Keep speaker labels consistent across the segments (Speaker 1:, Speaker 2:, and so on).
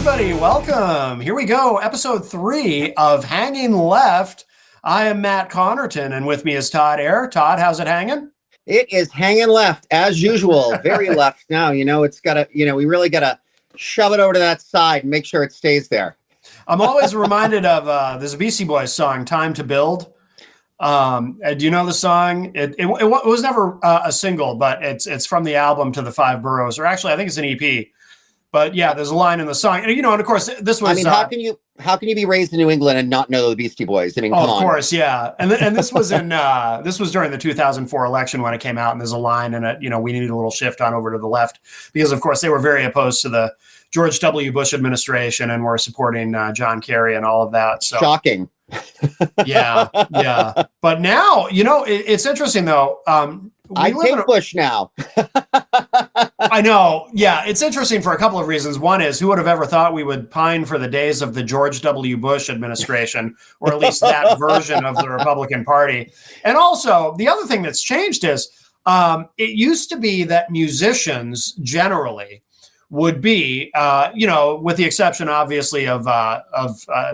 Speaker 1: everybody. Welcome. Here we go. Episode 3 of Hanging Left. I am Matt Connerton, and with me is Todd Ayer. Todd, how's it hanging?
Speaker 2: It is hanging left, as usual. Very left now. It's got to, we really got to shove it over to that side and make sure it stays there.
Speaker 1: I'm always reminded of this Beastie Boys song, Time to Build. Do you know the song? It was never a single, but it's from the album To the Five Boroughs, or actually, I think it's an EP. But yeah, there's a line in the song, and of course, this was.
Speaker 2: I mean, how can you be raised in New England and not know the Beastie Boys? I mean, come on.
Speaker 1: Of course, yeah, and this was this was during the 2004 election when it came out, and there's a line in it. We needed a little shift on over to the left because, of course, they were very opposed to the George W. Bush administration and were supporting John Kerry and all of that. So
Speaker 2: shocking.
Speaker 1: yeah. But now, it's interesting though.
Speaker 2: I take Bush now.
Speaker 1: I know. Yeah, it's interesting for a couple of reasons. One is, who would have ever thought we would pine for the days of the George W. Bush administration, or at least that version of the Republican Party? And also, the other thing that's changed is it used to be that musicians generally would be, with the exception, obviously, of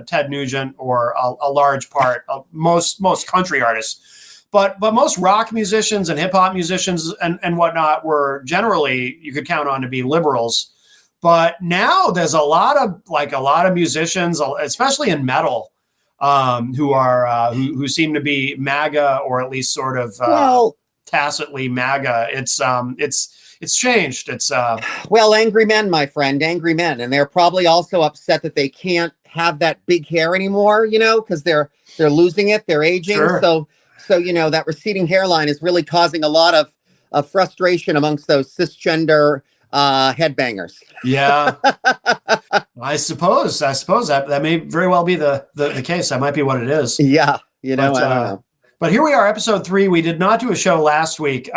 Speaker 1: Ted Nugent or a large part of most country artists. But most rock musicians and hip hop musicians and whatnot were generally, you could count on to be liberals. But now there's a lot of musicians, especially in metal, who seem to be MAGA, or at least sort of tacitly MAGA. It's changed. It's
Speaker 2: angry men, my friend, angry men, and they're probably also upset that they can't have that big hair anymore. Because they're losing it, they're aging.
Speaker 1: Sure.
Speaker 2: So, that receding hairline is really causing a lot of frustration amongst those cisgender headbangers.
Speaker 1: Yeah, I suppose that may very well be the case. That might be what it is.
Speaker 2: Yeah, I don't know.
Speaker 1: But here we are, episode 3. We did not do a show last week.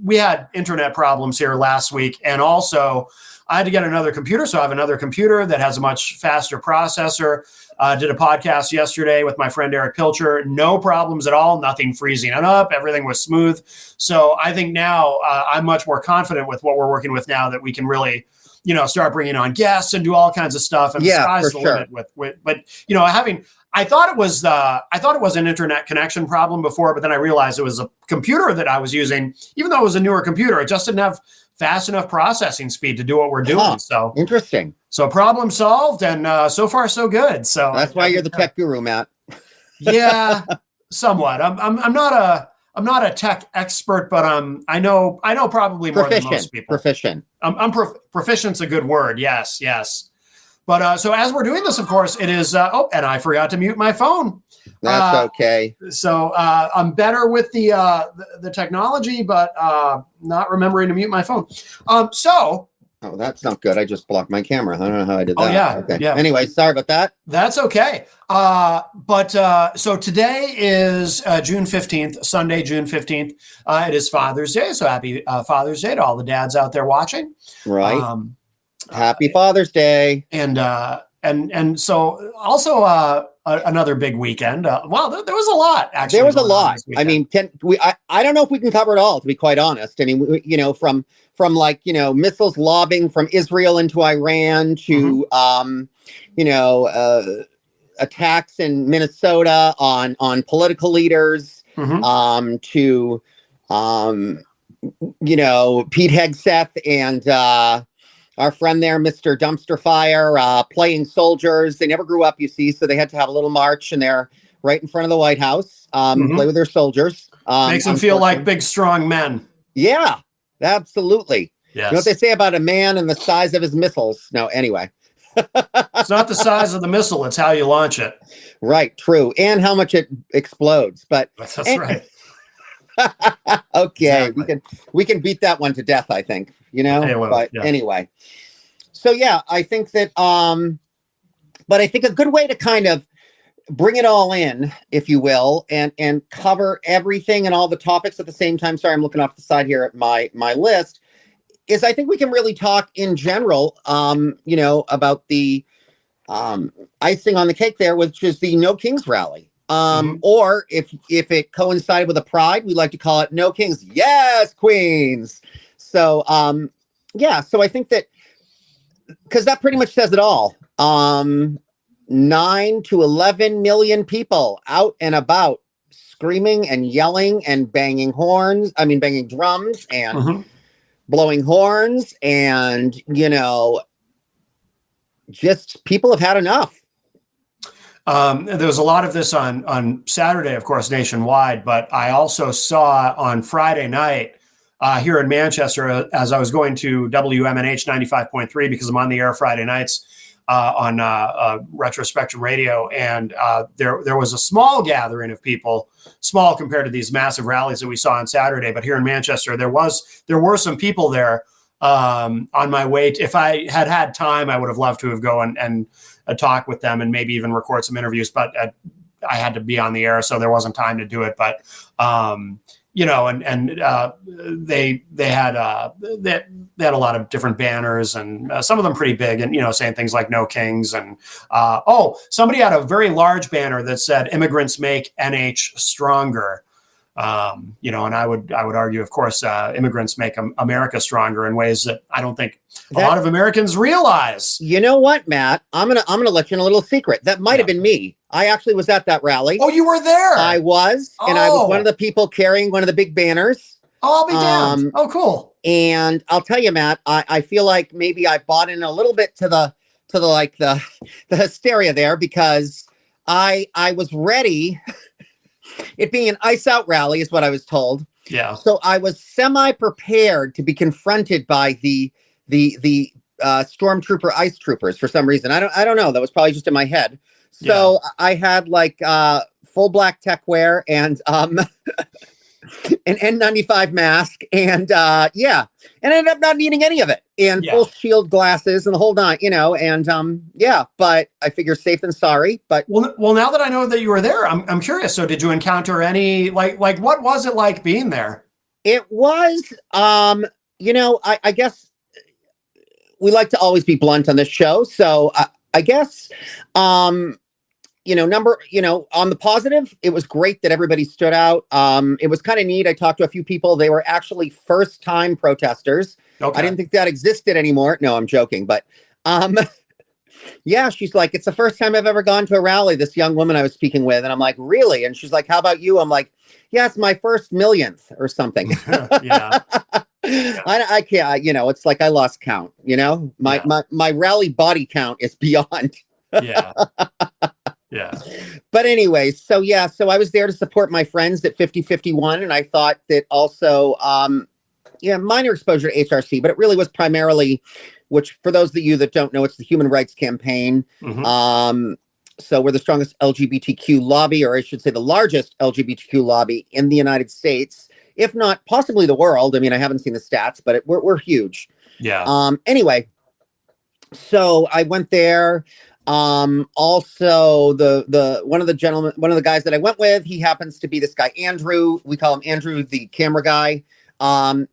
Speaker 1: We had internet problems here last week, and also I had to get another computer. So I have another computer that has a much faster processor. Did a podcast yesterday with my friend Eric Pilcher. No problems at all. Nothing freezing up. Everything was smooth. So I think now I'm much more confident with what we're working with now, that we can really, start bringing on guests and do all kinds of stuff. And the sky's the limit but I thought it was an internet connection problem before, but then I realized it was a computer that I was using. Even though it was a newer computer, it just didn't have fast enough processing speed to do what we're doing. So
Speaker 2: interesting.
Speaker 1: So problem solved, and so far so good. So
Speaker 2: that's why you're the tech guru, Matt.
Speaker 1: Yeah, somewhat. I'm not a tech expert, but I know probably more than most people.
Speaker 2: Proficient.
Speaker 1: Proficient's a good word. Yes. But so as we're doing this, of course, it is. And I forgot to mute my phone.
Speaker 2: That's okay.
Speaker 1: So I'm better with the technology, but not remembering to mute my phone.
Speaker 2: Oh, that's not good. I just blocked my camera. I don't know how I did that.
Speaker 1: Oh, yeah.
Speaker 2: Okay.
Speaker 1: Yeah.
Speaker 2: Anyway, sorry about that.
Speaker 1: That's okay. So today is June 15th, Sunday, June 15th. It is Father's Day. So happy Father's Day to all the dads out there watching.
Speaker 2: Right. Happy Father's Day.
Speaker 1: And so also another big weekend. Wow, there was a lot, actually.
Speaker 2: There was a lot. I mean, I don't know if we can cover it all, to be quite honest. I mean, from missiles lobbing from Israel into Iran to, attacks in Minnesota on political leaders, to, Pete Hegseth and our friend there, Mr. Dumpster Fire, playing soldiers. They never grew up, you see, so they had to have a little march, and they're right in front of the White House, play with their soldiers.
Speaker 1: Makes them feel like big, strong men.
Speaker 2: Yeah, absolutely.
Speaker 1: Yes.
Speaker 2: You know what they say about a man and the size of his missiles? No, anyway.
Speaker 1: It's not the size of the missile, it's how you launch it.
Speaker 2: Right, true. And how much it explodes. But
Speaker 1: that's right.
Speaker 2: Okay, exactly. we can beat that one to death, I think. Anyway. So yeah, I think that but I think a good way to kind of bring it all in, if you will, and cover everything and all the topics at the same time. Sorry, I'm looking off the side here at my list. Is I think we can really talk in general, about the icing on the cake there, which is the No Kings rally. Or if it coincided with a pride, we like to call it No Kings, Yes Queens. So, so I think that because that pretty much says it all. 9 to 11 million people out and about, screaming and yelling and banging drums and blowing horns, and just people have had enough.
Speaker 1: There was a lot of this on Saturday, of course, nationwide, but I also saw on Friday night here in Manchester, as I was going to WMNH 95.3, because I'm on the air Friday nights on Retro Spectrum Radio, and there was a small gathering of people, small compared to these massive rallies that we saw on Saturday, but here in Manchester, there were some people there on my way. If I had time, I would have loved to have gone and talk with them and maybe even record some interviews, but I had to be on the air, so there wasn't time to do it. But they had a lot of different banners, and some of them pretty big, and saying things like "No Kings," and somebody had a very large banner that said "Immigrants make NH stronger." And I would argue, of course, immigrants make America stronger in ways that I don't think a lot of Americans realize.
Speaker 2: You know what, Matt? I'm gonna let you in a little secret. That might have been me. I actually was at that rally.
Speaker 1: Oh, you were there?
Speaker 2: I was, and I was one of the people carrying one of the big banners.
Speaker 1: Oh, I'll be damned. Oh, cool.
Speaker 2: And I'll tell you, Matt, I feel like maybe I bought in a little bit to the hysteria there, because I was ready. It being an ice out rally is what I was told.
Speaker 1: Yeah.
Speaker 2: So I was semi-prepared to be confronted by the stormtrooper ice troopers for some reason. I don't know. That was probably just in my head. So I had like full black tech wear and an N95 mask, and and I ended up not needing any of it, and full shield glasses and the whole nine, but I figure safe than sorry. But
Speaker 1: well, now that I know that you were there, I'm curious. So did you encounter any like what was it like being there?
Speaker 2: It was I guess we like to always be blunt on this show, so I guess on the positive, it was great that everybody stood out. It was kind of neat. I talked to a few people. They were actually first-time protesters. Okay. I didn't think that existed anymore. No, I'm joking. But she's like, it's the first time I've ever gone to a rally, this young woman I was speaking with. And I'm like, really? And she's like, how about you? I'm like, yeah, it's my first millionth or something.
Speaker 1: Yeah.
Speaker 2: I can't, it's like I lost count, my rally body count is beyond.
Speaker 1: Yeah. Yeah.
Speaker 2: But anyway, so I was there to support my friends at 5051. And I thought that also, minor exposure to HRC, but it really was primarily, which for those of you that don't know, it's the Human Rights Campaign. Mm-hmm. So we're the strongest LGBTQ lobby, or I should say the largest LGBTQ lobby in the United States, if not possibly the world. I mean, I haven't seen the stats, but we're huge.
Speaker 1: Yeah.
Speaker 2: Anyway, so I went there. Also one of the guys that I went with, he happens to be this guy, Andrew. We call him Andrew, the camera guy.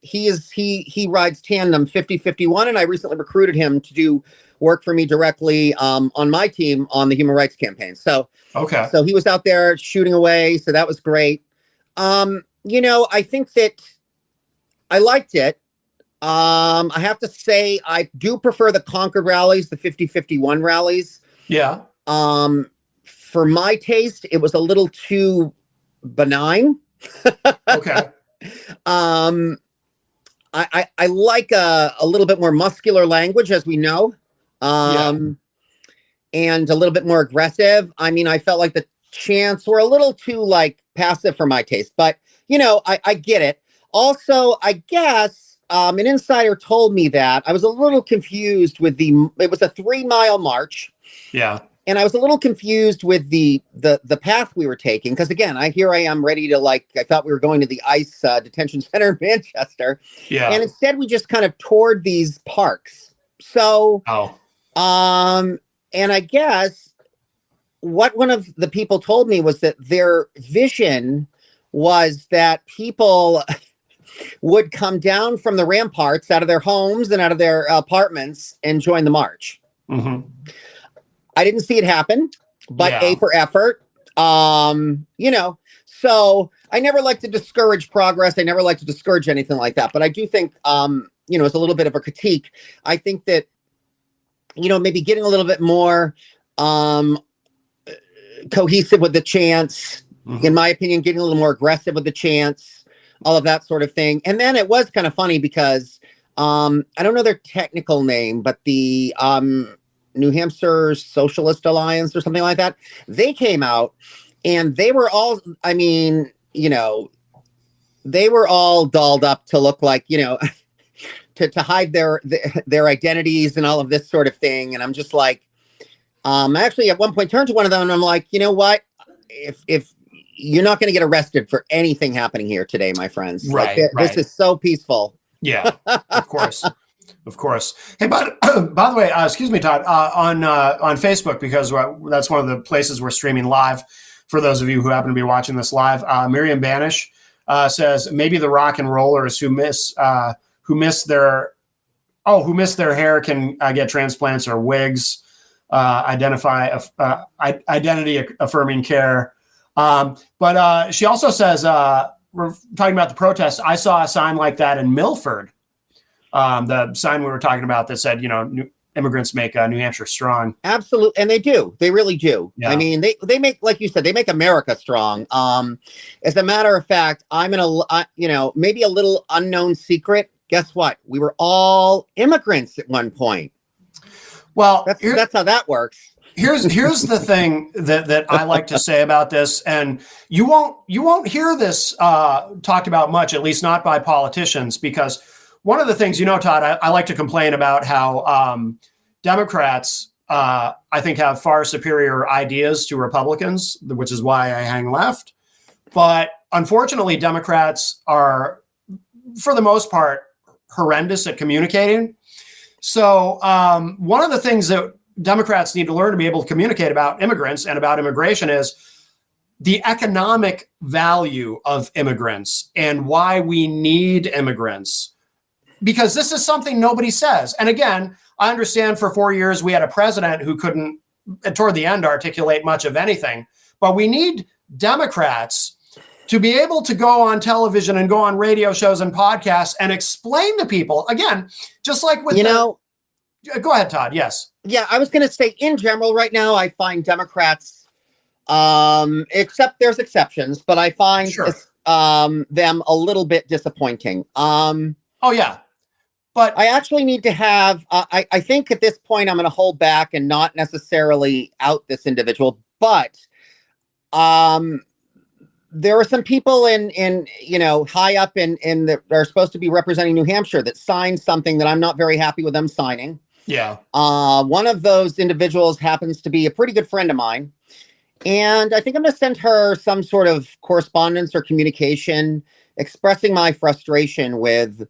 Speaker 2: He rides tandem 5051, and I recently recruited him to do work for me directly, on my team on the Human Rights Campaign. So, okay. So he was out there shooting away. So that was great. I think that I liked it. I have to say, I do prefer the Concord rallies, the 5051 rallies.
Speaker 1: Yeah.
Speaker 2: For my taste, it was a little too benign.
Speaker 1: Okay.
Speaker 2: I like a little bit more muscular language, as we know, and a little bit more aggressive. I mean, I felt like the chants were a little too like passive for my taste, but I get it. Also, I guess an insider told me that I was a little confused with it was a 3-mile march.
Speaker 1: Yeah.
Speaker 2: And I was a little confused with the path we were taking, because again, I am ready to I thought we were going to the ICE detention center in Manchester. Yeah. And instead we just kind of toured these parks. So, and I guess what one of the people told me was that their vision was that people would come down from the ramparts out of their homes and out of their apartments and join the march. Mm-hmm. I didn't see it happen, but A for effort. So I never like to discourage progress. I never like to discourage anything like that. But I do think, it's a little bit of a critique. I think that maybe getting a little bit more cohesive with the chants, in my opinion, getting a little more aggressive with the chants, all of that sort of thing. And then it was kind of funny because I don't know their technical name, but the New Hampshire Socialist Alliance or something like that, they came out and they were all, they were all dolled up to look like, to hide their identities and all of this sort of thing. And I'm just like, I actually at one point turned to one of them and I'm like, you know what? If you're not going to get arrested for anything happening here today, my friends.
Speaker 1: Right.
Speaker 2: This is so peaceful.
Speaker 1: Yeah, of course. Of course. Hey, by the way, excuse me, Todd, on Facebook, because that's one of the places we're streaming live for those of you who happen to be watching this live. Miriam Banish says maybe the rock and rollers who miss their hair can get transplants or wigs, identity affirming care. But she also says, we're talking about the protests. I saw a sign like that in Milford. The sign we were talking about that said, immigrants make New Hampshire strong.
Speaker 2: Absolutely. And they do. They really do. Yeah. I mean, they make, like you said, they make America strong. As a matter of fact, I'm maybe a little unknown secret. Guess what? We were all immigrants at one point.
Speaker 1: Well,
Speaker 2: that's how that works.
Speaker 1: Here's the thing that I like to say about this, and you won't hear this talked about much, at least not by politicians, because one of the things, Todd, I like to complain about how Democrats, I think, have far superior ideas to Republicans, which is why I hang left. But unfortunately, Democrats are, for the most part, horrendous at communicating. So one of the things that Democrats need to learn to be able to communicate about immigrants and about immigration is the economic value of immigrants and why we need immigrants. Because this is something nobody says. And again, I understand for 4 years we had a president who couldn't, toward the end, articulate much of anything. But we need Democrats to be able to go on television and go on radio shows and podcasts and explain to people, again, just like with go ahead, Todd. Yes.
Speaker 2: Yeah, I was going to say, in general, right now, I find Democrats, except there's exceptions, but I find them a little bit disappointing. Oh,
Speaker 1: yeah. But
Speaker 2: I actually need to have, I think at this point, I'm going to hold back and not necessarily out this individual, but there are some people in high up in that are supposed to be representing New Hampshire that signed something that I'm not very happy with them signing.
Speaker 1: Yeah.
Speaker 2: One of those individuals happens to be a pretty good friend of mine. And I think I'm going to send her some sort of correspondence or communication expressing my frustration with,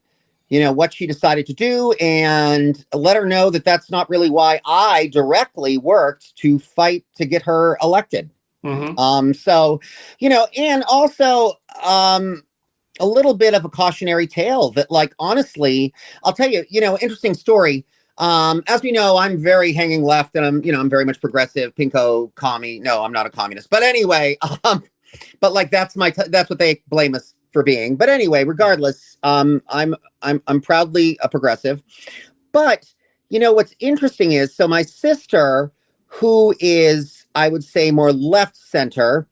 Speaker 2: what she decided to do, and let her know that that's not really why I directly worked to fight to get her elected. Mm-hmm. So, and also a little bit of a cautionary tale that, like, honestly, I'll tell you, interesting story. As we know, I'm very hanging left, and I'm very much progressive, pinko, commie. No, I'm not a communist, but anyway, but like that's what they blame us for being. But anyway, regardless, I'm proudly a progressive. But what's interesting is, so my sister, who is, I would say, more left center,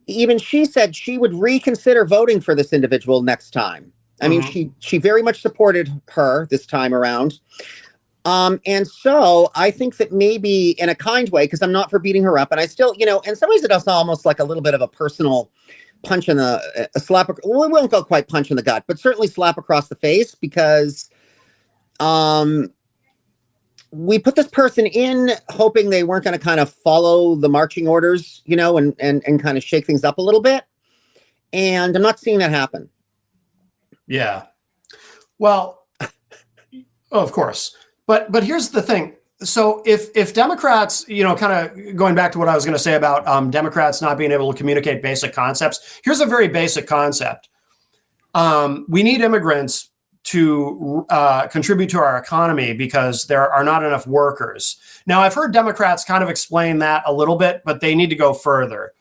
Speaker 2: even she said she would reconsider voting for this individual next time. I mean, she very much supported her this time around. And so I think that maybe in a kind way, because I'm not for beating her up, and I still, in some ways it was almost like a little bit of a personal punch in a slap. We won't go quite punch in the gut, but certainly slap across the face, because we put this person in hoping they weren't going to kind of follow the marching orders, and kind of shake things up a little bit. And I'm not seeing that happen.
Speaker 1: Yeah. Well, of course. But here's the thing. So if Democrats, kind of going back to what I was going to say about Democrats not being able to communicate basic concepts, here's a very basic concept. We need immigrants to contribute to our economy because there are not enough workers. Now, I've heard Democrats kind of explain that a little bit, but they need to go further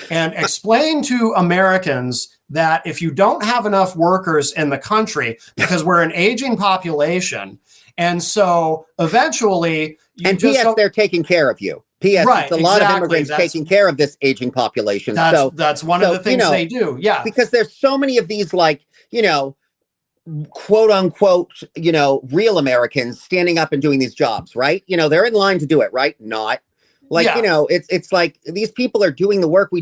Speaker 1: and explain to Americans that if you don't have enough workers in the country, because we're an aging population, And so eventually,
Speaker 2: P.S. they're taking care of you. P.S.
Speaker 1: Right,
Speaker 2: it's a lot of immigrants taking care of this aging population.
Speaker 1: That's one of the things they do. Yeah.
Speaker 2: Because there's so many of these, like, quote unquote, real Americans standing up and doing these jobs, right? They're in line to do it, right? Not like, it's like these people are doing the work we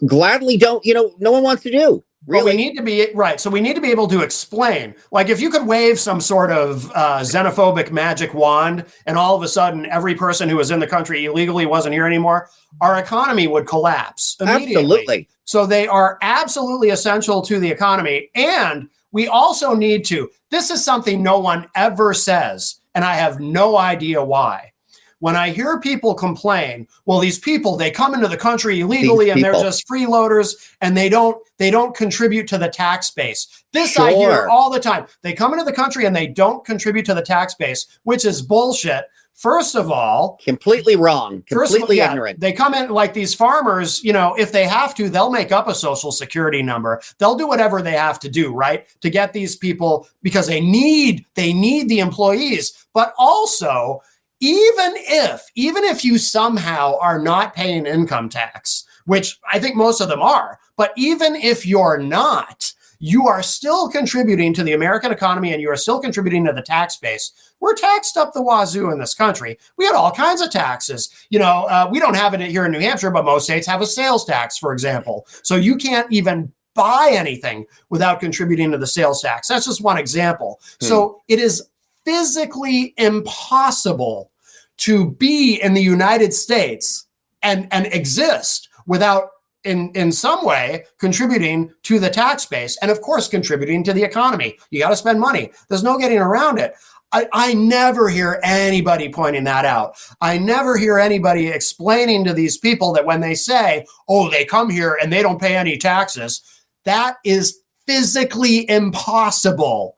Speaker 2: gladly don't, no one wants to do. Really?
Speaker 1: Well, we need to be right. So we need to be able to explain, like if you could wave some sort of xenophobic magic wand and all of a sudden every person who was in the country illegally wasn't here anymore, our economy would collapse immediately.
Speaker 2: Absolutely.
Speaker 1: So they are absolutely essential to the economy. And we also need to, this is something no one ever says, and I have no idea why. When I hear people complain, well, these people, they come into the country illegally and they're just freeloaders and they don't contribute to the tax base. This I hear all the time. They come into the country and they don't contribute to the tax base, which is bullshit. First of all,
Speaker 2: completely wrong, completely ignorant.
Speaker 1: They come in like these farmers, if they have to, they'll make up a social security number. They'll do whatever they have to do, right? To get these people because they need the employees, but also even if you somehow are not paying income tax, which I think most of them are, but even if you're not, you are still contributing to the American economy and you are still contributing to the tax base. We're taxed up the wazoo in this country. We had all kinds of taxes. We don't have it here in New Hampshire, but most states have a sales tax, for example. So you can't even buy anything without contributing to the sales tax. That's just one example. So it is physically impossible to be in the United States and exist without in some way contributing to the tax base and of course contributing to the economy. You got to spend money. There's no getting around it. I never hear anybody pointing that out. I never hear anybody explaining to these people that when they say, oh, they come here and they don't pay any taxes, that is physically impossible.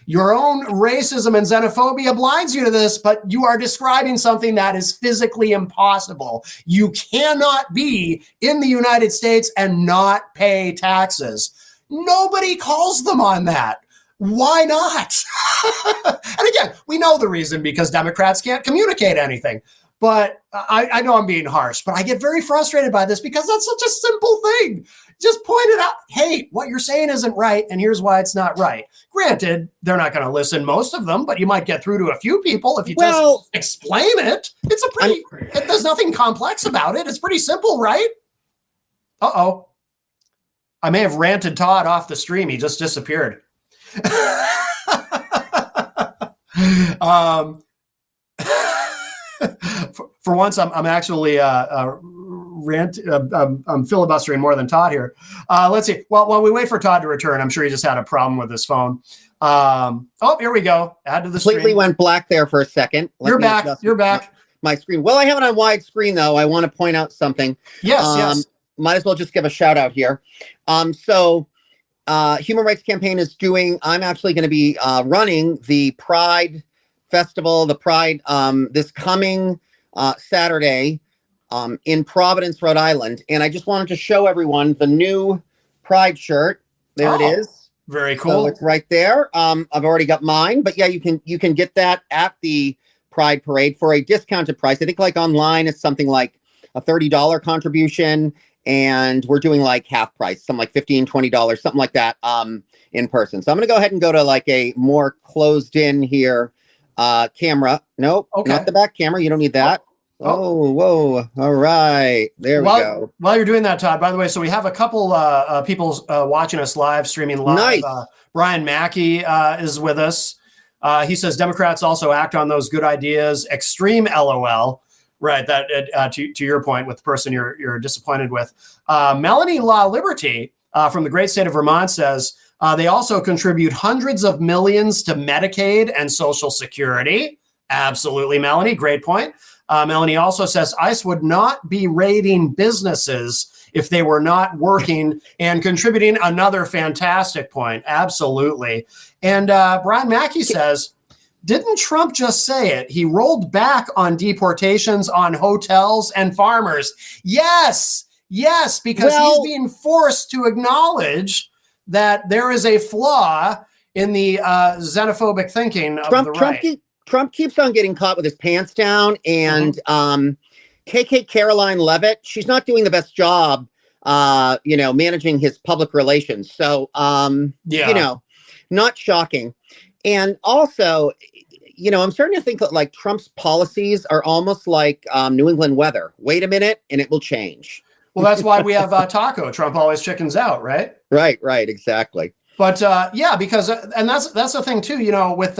Speaker 1: Your own racism and xenophobia blinds you to this, but you are describing something that is physically impossible. You cannot be in the United States and not pay taxes. Nobody calls them on that. Why not? And again, we know the reason because Democrats can't communicate anything. But I know I'm being harsh, but I get very frustrated by this because that's such a simple thing. Just point it out. Hey, what you're saying isn't right, and here's why it's not right. Granted, they're not going to listen, most of them, but you might get through to a few people if you just explain it. There's nothing complex about it. It's pretty simple, right? Uh-oh. I may have ranted Todd off the stream. He just disappeared. For once, I'm actually I'm filibustering more than Todd here. Let's see. Well, while we wait for Todd to return, I'm sure he just had a problem with his phone. Here we go. Add to the
Speaker 2: completely
Speaker 1: stream.
Speaker 2: Went black there for a second.
Speaker 1: You're back.
Speaker 2: My screen. Well, I have it on widescreen though. I want to point out something.
Speaker 1: Yes.
Speaker 2: Might as well just give a shout out here. So Human Rights Campaign is doing. I'm actually going to be running the Pride Festival, the Pride this coming Saturday in Providence, Rhode Island. And I just wanted to show everyone the new Pride shirt. There it is.
Speaker 1: Very cool.
Speaker 2: So it's right there. I've already got mine, but yeah, you can get that at the Pride Parade for a discounted price. I think like online it's something like a $30 contribution, and we're doing like half price, something like $15, $20, something like that in person. So I'm going to go ahead and go to like a more closed in here camera. Nope, not the back camera. You don't need that. Whoa. All right. There we go.
Speaker 1: While you're doing that, Todd, by the way, so we have a couple people watching us live, streaming live.
Speaker 2: Nice.
Speaker 1: Brian Mackey is with us. He says Democrats also act on those good ideas. Extreme LOL. Right. That to your point with the person you're disappointed with. Melanie La Liberty from the great state of Vermont says they also contribute hundreds of millions to Medicaid and Social Security. Absolutely, Melanie. Great point. Melanie also says ICE would not be raiding businesses if they were not working and contributing. Another fantastic point. Absolutely. And Brian Mackey says, didn't Trump just say it? He rolled back on deportations on hotels and farmers. Yes, because he's being forced to acknowledge that there is a flaw in the xenophobic thinking of the right.
Speaker 2: Trump keeps on getting caught with his pants down, and KK Caroline Levitt, she's not doing the best job, managing his public relations. So, not shocking. And also, I'm starting to think that like Trump's policies are almost like New England weather. Wait a minute, and it will change.
Speaker 1: Well, that's why we have Taco. Trump always chickens out, right? Right,
Speaker 2: exactly.
Speaker 1: But because and that's the thing too, with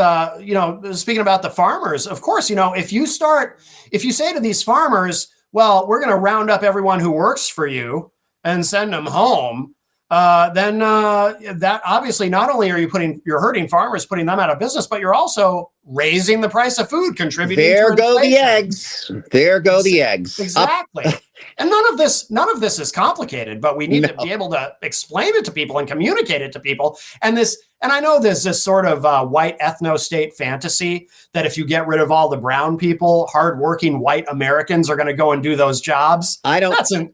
Speaker 1: speaking about the farmers, of course, if you say to these farmers, well, we're going to round up everyone who works for you and send them home, then that obviously not only are you're hurting farmers, putting them out of business, but you're also raising the price of food, contributing.
Speaker 2: There go the eggs. There go the eggs.
Speaker 1: Exactly. And none of this is complicated, but we need to be able to explain it to people and communicate it to people. And I know there's this sort of white ethno-state fantasy that if you get rid of all the brown people, hardworking white Americans are going to go and do those jobs.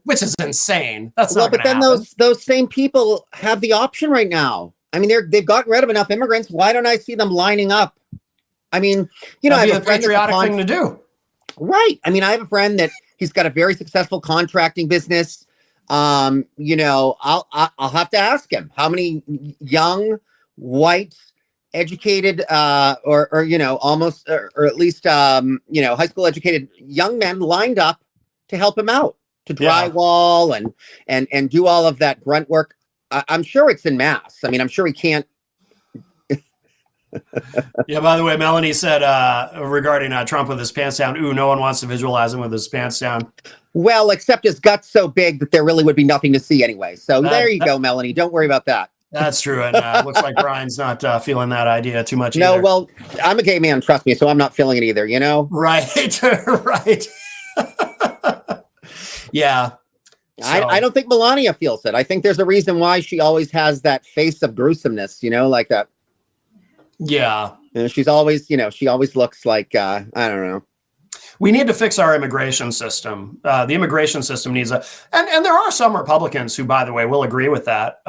Speaker 1: Which is insane. That's not.
Speaker 2: But then those same people have the option right now. I mean, they've gotten rid of enough immigrants. Why don't I see them lining up? I mean,
Speaker 1: I have a patriotic thing to do.
Speaker 2: Right. I mean, I have a friend that he's got a very successful contracting business. I'll have to ask him how many young, white, educated, or at least high school educated young men lined up to help him out, to drywall and do all of that grunt work. I'm sure it's en masse. I mean, I'm sure he can't.
Speaker 1: Yeah, by the way, Melanie said regarding Trump with his pants down, no one wants to visualize him with his pants down.
Speaker 2: Well, except his gut's so big that there really would be nothing to see anyway. So there you go, Melanie. Don't worry about that.
Speaker 1: That's true. And looks like Brian's not feeling that idea too much
Speaker 2: either.
Speaker 1: No,
Speaker 2: well, I'm a gay man, trust me, so I'm not feeling it either,
Speaker 1: Right, right. Yeah. So.
Speaker 2: I don't think Melania feels it. I think there's a reason why she always has that face of gruesomeness, like that.
Speaker 1: Yeah.
Speaker 2: She's always, she always looks like, I don't know.
Speaker 1: We need to fix our immigration system. The immigration system needs and there are some Republicans who, by the way, will agree with that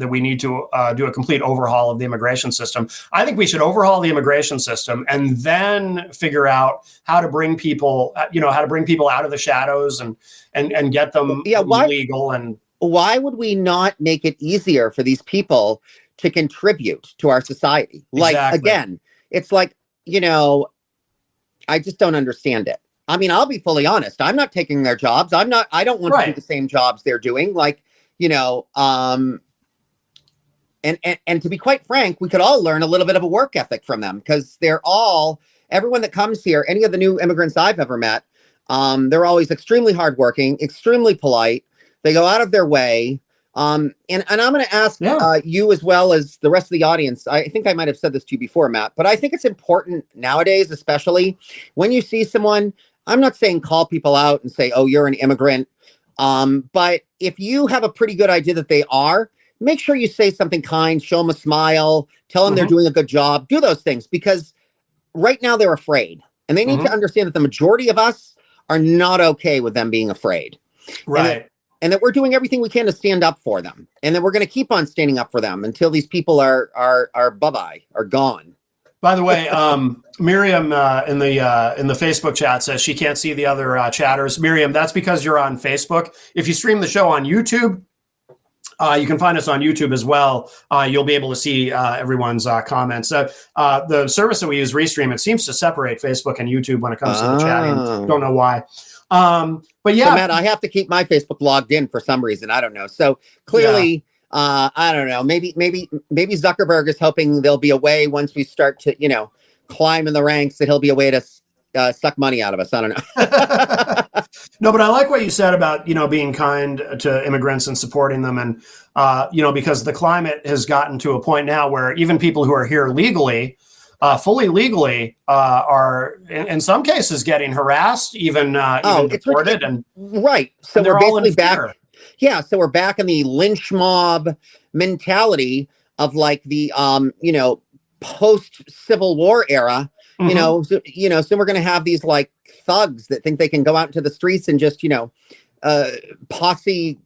Speaker 1: we need to do a complete overhaul of the immigration system. I think we should overhaul the immigration system and then figure out how to bring people, out of the shadows and get them legal. And
Speaker 2: why would we not make it easier for these people to contribute to our society? Like, again, it's like, I just don't understand it. I mean, I'll be fully honest. I'm not taking their jobs. I don't want to do the same jobs they're doing. Like, and to be quite frank, we could all learn a little bit of a work ethic from them because everyone that comes here, any of the new immigrants I've ever met, they're always extremely hardworking, extremely polite. They go out of their way. And I'm going to ask you as well as the rest of the audience. I think I might have said this to you before, Matt, but I think it's important nowadays, especially when you see someone. I'm not saying call people out and say, oh, you're an immigrant. But if you have a pretty good idea that they are, make sure you say something kind, show them a smile, tell them they're doing a good job, do those things, because right now they're afraid and they need to understand that the majority of us are not okay with them being afraid.
Speaker 1: Right.
Speaker 2: And that we're doing everything we can to stand up for them. And that we're going to keep on standing up for them until these people are bye-bye, are gone.
Speaker 1: By the way, Miriam in the Facebook chat says she can't see the other chatters. Miriam, that's because you're on Facebook. If you stream the show on YouTube, you can find us on YouTube as well. You'll be able to see everyone's comments. The service that we use, Restream, it seems to separate Facebook and YouTube when it comes to the chatting. Don't know why. But yeah,
Speaker 2: so Matt, I have to keep my Facebook logged in for some reason. I don't know. So clearly, I don't know. Maybe Zuckerberg is hoping there'll be a way once we start to, climb in the ranks, that he'll be a way to suck money out of us. I don't know.
Speaker 1: No, but I like what you said about, being kind to immigrants and supporting them. And, because the climate has gotten to a point now where even people who are here legally, fully legally, are in some cases getting harassed, even deported. And
Speaker 2: right. So we're basically back. Yeah. So we're back in the lynch mob mentality of like the, post Civil War era, so we're going to have these like thugs that think they can go out into the streets and just, posse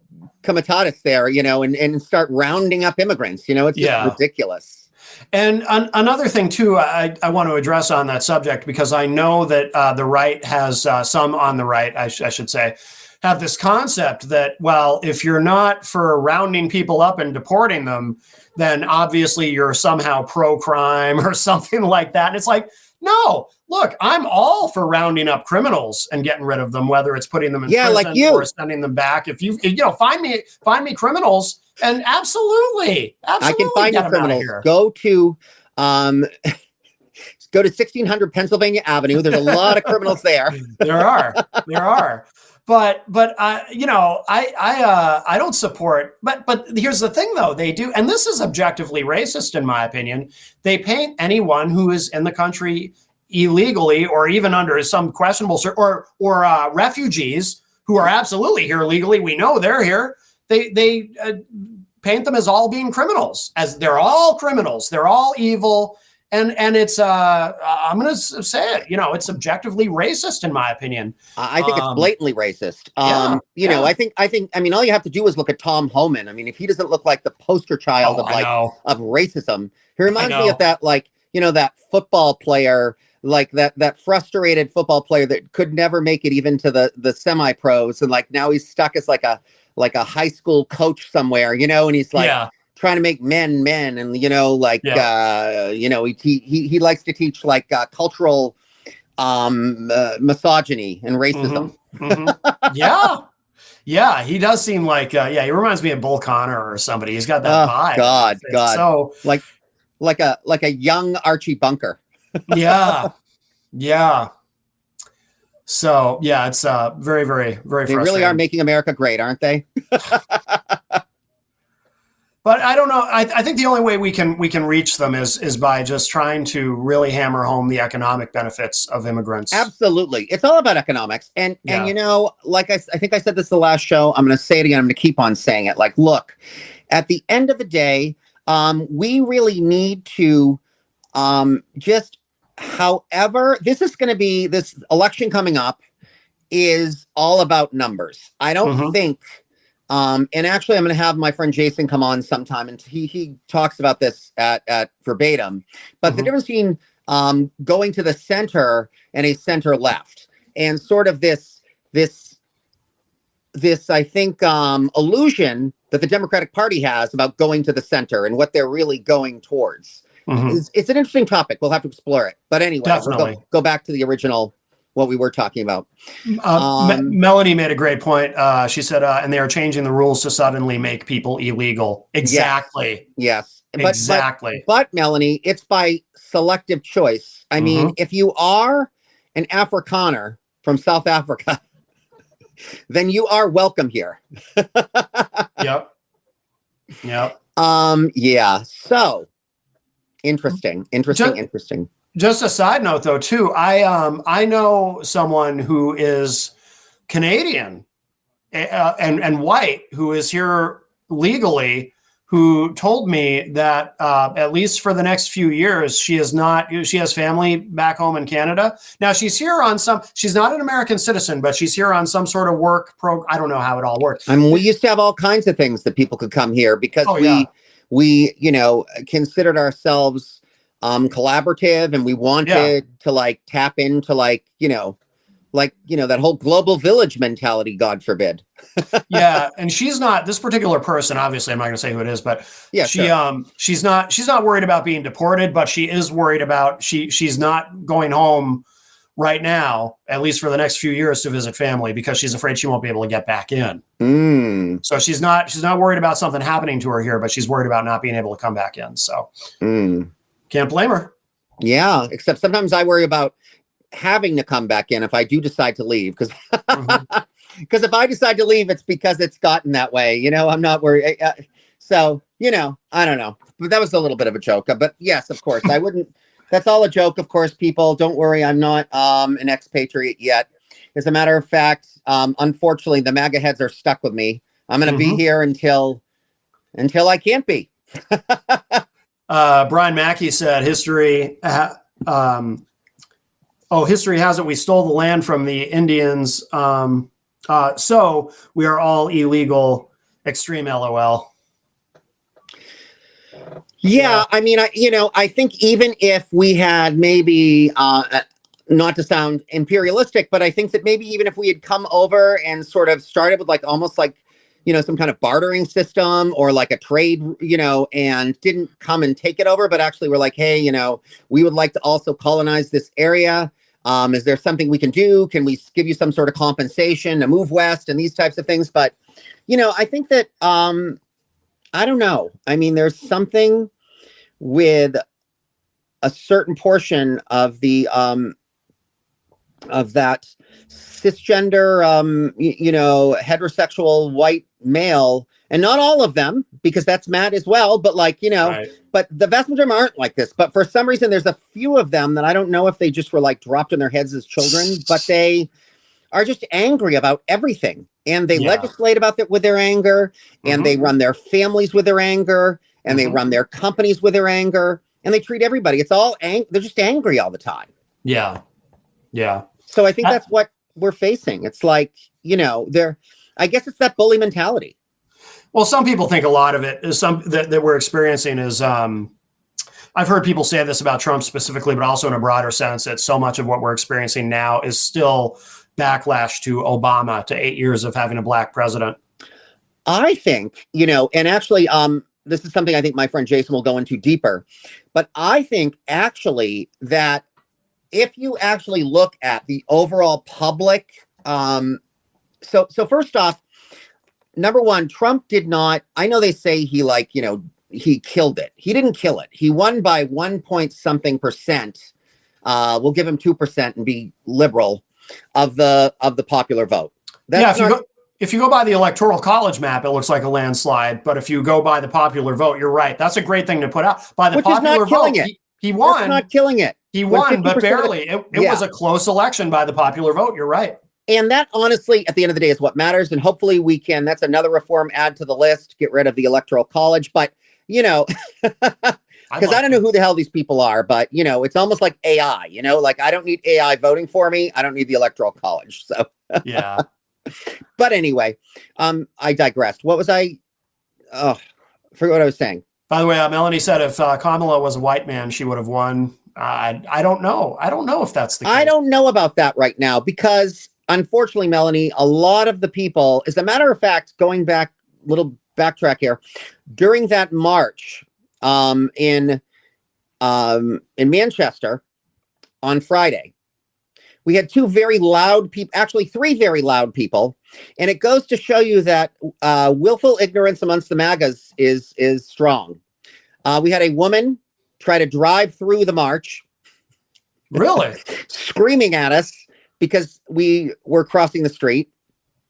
Speaker 2: comitatus there, and start rounding up immigrants. It's just ridiculous.
Speaker 1: And another thing, too, I want to address on that subject, because I know that the right has some on the right, I should say, have this concept that, well, if you're not for rounding people up and deporting them, then obviously you're somehow pro-crime or something like that. And it's like, no, look, I'm all for rounding up criminals and getting rid of them, whether it's putting them in prison
Speaker 2: like you.
Speaker 1: or sending them back. If you find me criminals, and absolutely,
Speaker 2: I can find you criminals. Go to 1600 Pennsylvania Avenue. There's a lot of criminals there.
Speaker 1: There are. But I don't support. But here's the thing, though. They do, and this is objectively racist, in my opinion. They paint anyone who is in the country illegally, or even under some questionable, or refugees who are absolutely here legally. We know they're here. They paint them as all being criminals, as they're all criminals. They're all evil. And it's I'm going to say it, it's objectively racist, in my opinion.
Speaker 2: I think it's blatantly racist. I think all you have to do is look at Tom Homan. I mean, if he doesn't look like the poster child of racism, he reminds me of that, that football player, like that frustrated football player that could never make it even to the semi-pros. And now he's stuck as like a high school coach somewhere, and he's trying to make men, and he likes to teach cultural misogyny and racism.
Speaker 1: Yeah, he does seem like he reminds me of Bull Connor or somebody. He's got that vibe.
Speaker 2: God.
Speaker 1: So
Speaker 2: like a young Archie Bunker.
Speaker 1: yeah. So it's very, very, very frustrating.
Speaker 2: They really are making America great, aren't they?
Speaker 1: But I don't know. I think the only way we can reach them is by just trying to really hammer home the economic benefits of immigrants.
Speaker 2: Absolutely. It's all about economics. And like I think I said this the last show, I'm going to say it again. I'm going to keep on saying it. Look, at the end of the day, we really need to however, this election coming up is all about numbers. I don't think, and actually I'm going to have my friend Jason come on sometime, and he talks about this at verbatim, but the difference between going to the center and a center left, and sort of this I think illusion that the Democratic Party has about going to the center and what they're really going towards. It's an interesting topic. We'll have to explore it. But anyway, we'll go back to the original, what we were talking about.
Speaker 1: Melanie made a great point. She said, and they are changing the rules to suddenly make people illegal. Exactly.
Speaker 2: Yes.
Speaker 1: Exactly.
Speaker 2: But Melanie, it's by selective choice. I mean, if you are an Afrikaner from South Africa, then you are welcome here.
Speaker 1: Yep.
Speaker 2: Yeah. So interesting.
Speaker 1: Just a side note, though, too. I know someone who is Canadian and white, who is here legally, who told me that at least for the next few years, she has family back home in Canada. Now she's here she's not an American citizen, but she's here on some sort of work program. I don't know how it all works.
Speaker 2: I mean, we used to have all kinds of things that people could come here because we considered ourselves collaborative, and we wanted to tap into that whole global village mentality, God forbid.
Speaker 1: Yeah. And she's not, this particular person, obviously I'm not going to say who it is, but she's not worried about being deported, but she is worried about, she's not going home right now, at least for the next few years, to visit family, because she's afraid she won't be able to get back in. So she's not worried about something happening to her here, but she's worried about not being able to come back in. So can't blame her.
Speaker 2: Yeah. Except sometimes I worry about having to come back in if I do decide to leave, because if I decide to leave, it's because it's gotten that way. I'm not worried. So I don't know, but that was a little bit of a joke. But yes, of course, I wouldn't. That's all a joke, of course. People, don't worry. I'm not an expatriate yet. As a matter of fact, unfortunately, the MAGA heads are stuck with me. I'm going to be here until I can't be.
Speaker 1: Brian Mackey said, history has it we stole the land from the Indians. So we are all illegal. Extreme LOL.
Speaker 2: Yeah, I mean, I think even if we had maybe, not to sound imperialistic, but I think that maybe even if we had come over and sort of started with like almost like, some kind of bartering system or like a trade, and didn't come and take it over, but actually we're like, hey, we would like to also colonize this area. Is there something we can do? Can we give you some sort of compensation to move west and these types of things? But, I think that, I don't know. I mean, there's something with a certain portion of the, of that cisgender, heterosexual white male, and not all of them, because that's mad as well. But like,
Speaker 1: Right.
Speaker 2: but the vast majority aren't like this. But for some reason, there's a few of them that I don't know if they just were like dropped in their heads as children, but they are just angry about everything. And they legislate about that with their anger, and they run their families with their anger, and they run their companies with their anger, and they treat everybody. It's all they're just angry all the time.
Speaker 1: Yeah. Yeah.
Speaker 2: So I think that's what we're facing. It's like, I guess it's that bully mentality.
Speaker 1: Well, some people think a lot of it is that we're experiencing is, I've heard people say this about Trump specifically, but also in a broader sense, that so much of what we're experiencing now is still backlash to Obama, to 8 years of having a black president.
Speaker 2: I think, and actually, this is something I think my friend Jason will go into deeper, but I think actually that if you actually look at the overall public, so first off, number one, Trump did not, I know they say he he killed it. He didn't kill it. He won by 1% we'll give him 2% and be liberal of the popular vote. That's
Speaker 1: if you go by the Electoral College map, it looks like a landslide. But if you go by the popular vote, you're right. That's a great thing to put out. By the
Speaker 2: Which
Speaker 1: popular vote, he won.
Speaker 2: That's not killing it.
Speaker 1: He won, but barely. It was a close election by the popular vote. You're right.
Speaker 2: And that, honestly, at the end of the day, is what matters. And hopefully we can, that's another reform, add to the list, get rid of the Electoral College. But, because I don't know who the hell these people are, but, it's almost like AI, like I don't need AI voting for me. I don't need the Electoral College. So,
Speaker 1: yeah.
Speaker 2: But anyway, I digressed. What was I forget what I was saying.
Speaker 1: By the way, Melanie said if Kamala was a white man, she would have won. I don't know. I don't know if that's the case.
Speaker 2: I don't know about that right now because, unfortunately, Melanie, a lot of the people, as a matter of fact, going back, little backtrack here, during that march in Manchester on Friday, we had two very loud people, actually three very loud people. And it goes to show you that willful ignorance amongst the MAGAs is strong. We had a woman try to drive through the march.
Speaker 1: Really?
Speaker 2: Screaming at us because we were crossing the street.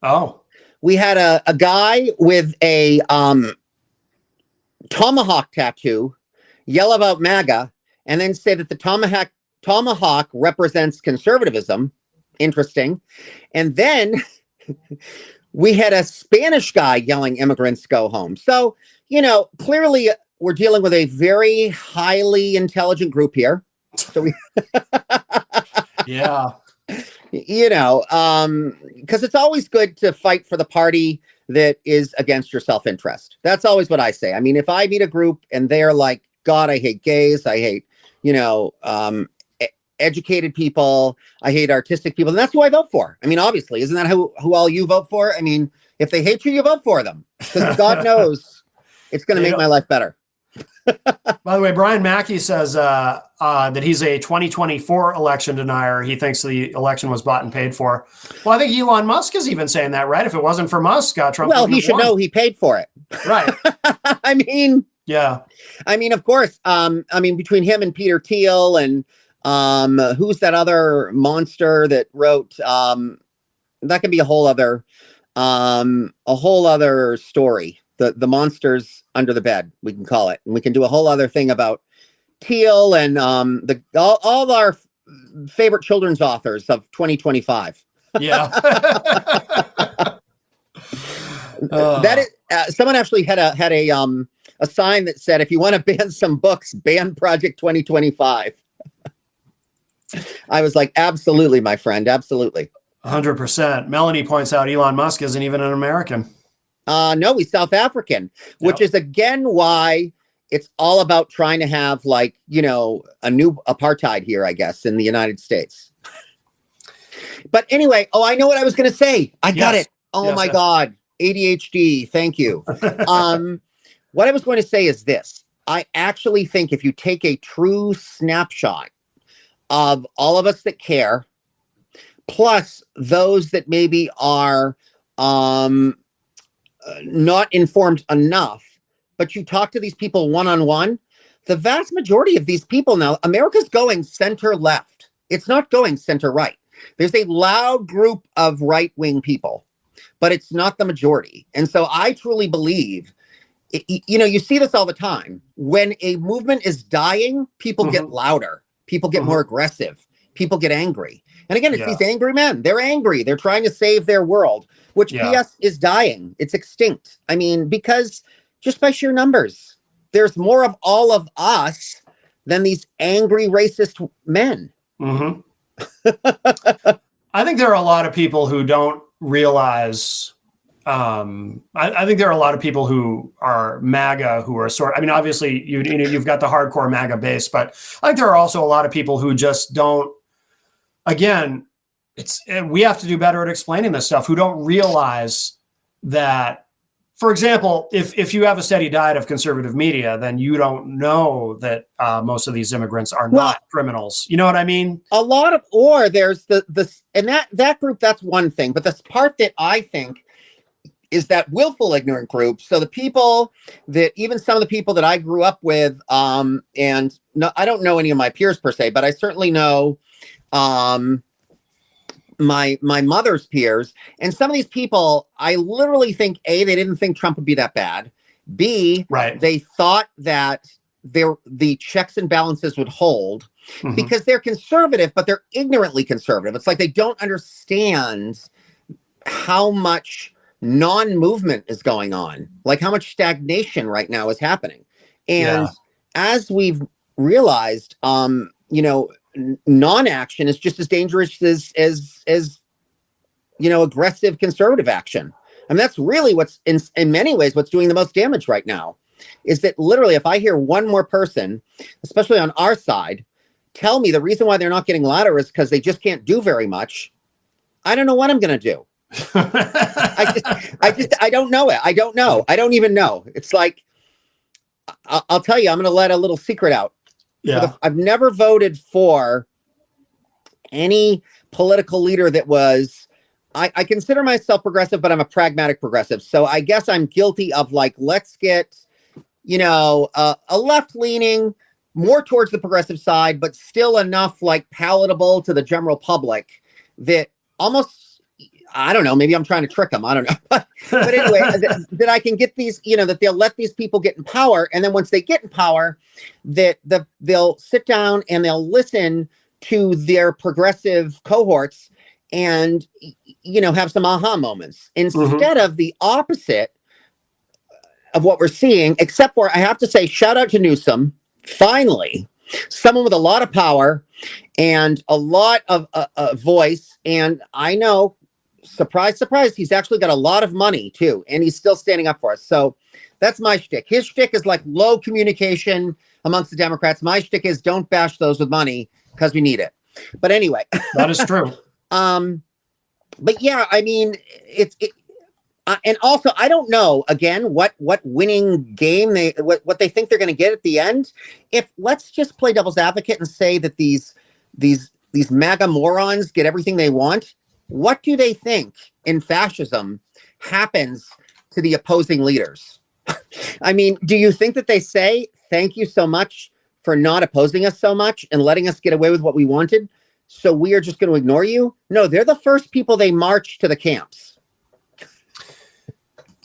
Speaker 1: Oh.
Speaker 2: We had a guy with a tomahawk tattoo yell about MAGA and then say that the tomahawk represents conservatism. Interesting. And then we had a Spanish guy yelling immigrants go home. So, clearly we're dealing with a very highly intelligent group here. So we,
Speaker 1: yeah,
Speaker 2: because it's always good to fight for the party that is against your self-interest. That's always what I say. I mean, if I meet a group and they're like, God, I hate gays, I hate, educated people, I hate artistic people, and that's who I vote for. I mean, obviously, isn't that who all you vote for? I mean, if they hate you, you vote for them because God knows it's going to make my life better.
Speaker 1: By the way, Brian Mackey says that he's a 2024 election denier. He thinks the election was bought and paid for. Well, I think Elon Musk is even saying that, right? If it wasn't for Musk, Trump.
Speaker 2: Well, he should know he paid for it,
Speaker 1: right?
Speaker 2: I mean,
Speaker 1: yeah.
Speaker 2: I mean, of course. Between him and Peter Thiel and who's that other monster that wrote? That could be a whole other story. The monsters under the bed, we can call it, and we can do a whole other thing about Thiel and all our favorite children's authors of 2025.
Speaker 1: Yeah,
Speaker 2: that is. Someone actually had a sign that said, "If you want to ban some books, ban Project 2025." I was like, "Absolutely, my friend, absolutely."
Speaker 1: 100%. Melanie points out Elon Musk isn't even an American.
Speaker 2: No, he's South African, which is again why it's all about trying to have like, you know, a new apartheid here, I guess, in the United States. But anyway, I know what I was going to say. I got it. Oh my God. ADHD. Thank you. What I was going to say is this. I actually think if you take a true snapshot of all of us that care, plus those that maybe are not informed enough, but you talk to these people one-on-one, the vast majority of these people now, America's going center-left. It's not going center-right. There's a loud group of right-wing people, but it's not the majority. And so I truly believe, you know, you see this all the time. When a movement is dying, people get louder. People get more aggressive. People get angry. And again, it's these angry men. They're angry. They're trying to save their world, which PS is dying. It's extinct. I mean, because just by sheer numbers, there's more of all of us than these angry racist men.
Speaker 1: I think there are a lot of people who don't realize. I think there are a lot of people who are MAGA who are I mean, obviously you've got the hardcore MAGA base, but I think there are also a lot of people who just don't. Again, we have to do better at explaining this stuff. Who don't realize that. For example, if you have a steady diet of conservative media, then you don't know that most of these immigrants are not criminals. You know what I mean?
Speaker 2: A lot of, or there's and that group, that's one thing. But the part that I think is that willful ignorant group. So the people that, even some of the people that I grew up with, and no, I don't know any of my peers per se, but I certainly know my mother's peers, and some of these people, I literally think A, they didn't think Trump would be that bad. B, they thought that the checks and balances would hold because they're conservative, but they're ignorantly conservative. It's like they don't understand how much non-movement is going on, like how much stagnation right now is happening. And as we've realized, you know, non-action is just as dangerous as you know, aggressive conservative action. I mean, that's really what's in many ways what's doing the most damage right now, is that literally if I hear one more person, especially on our side, tell me the reason why they're not getting louder is because they just can't do very much, I don't know what I'm going to do. I don't know it. I don't know. I don't even know. It's like, I'll tell you, I'm going to let a little secret out. I've never voted for any political leader that was, I consider myself progressive, but I'm a pragmatic progressive. So I guess I'm guilty of like, let's get, you know, a left-leaning, more towards the progressive side, but still enough like palatable to the general public that almost, I don't know, maybe I'm trying to trick them. I don't know. But anyway, that I can get these, you know, that they'll let these people get in power. And then once they get in power, that they'll sit down and they'll listen to their progressive cohorts and, you know, have some aha moments instead of the opposite of what we're seeing, except for, I have to say, shout out to Newsom. Finally, someone with a lot of power and a lot of voice. And I know, surprise, surprise, he's actually got a lot of money too. And he's still standing up for us. So that's my shtick. His shtick is like low communication amongst the Democrats. My shtick is don't bash those with money because we need it. But anyway.
Speaker 1: That is true.
Speaker 2: But yeah, I mean, and also, I don't know, again, what winning game what they think they're going to get at the end. If let's just play devil's advocate and say that these MAGA morons get everything they want. What do they think in fascism happens to the opposing leaders? I mean, do you think that they say, thank you so much for not opposing us so much and letting us get away with what we wanted, so we are just going to ignore you? No, they're the first people they march to the camps.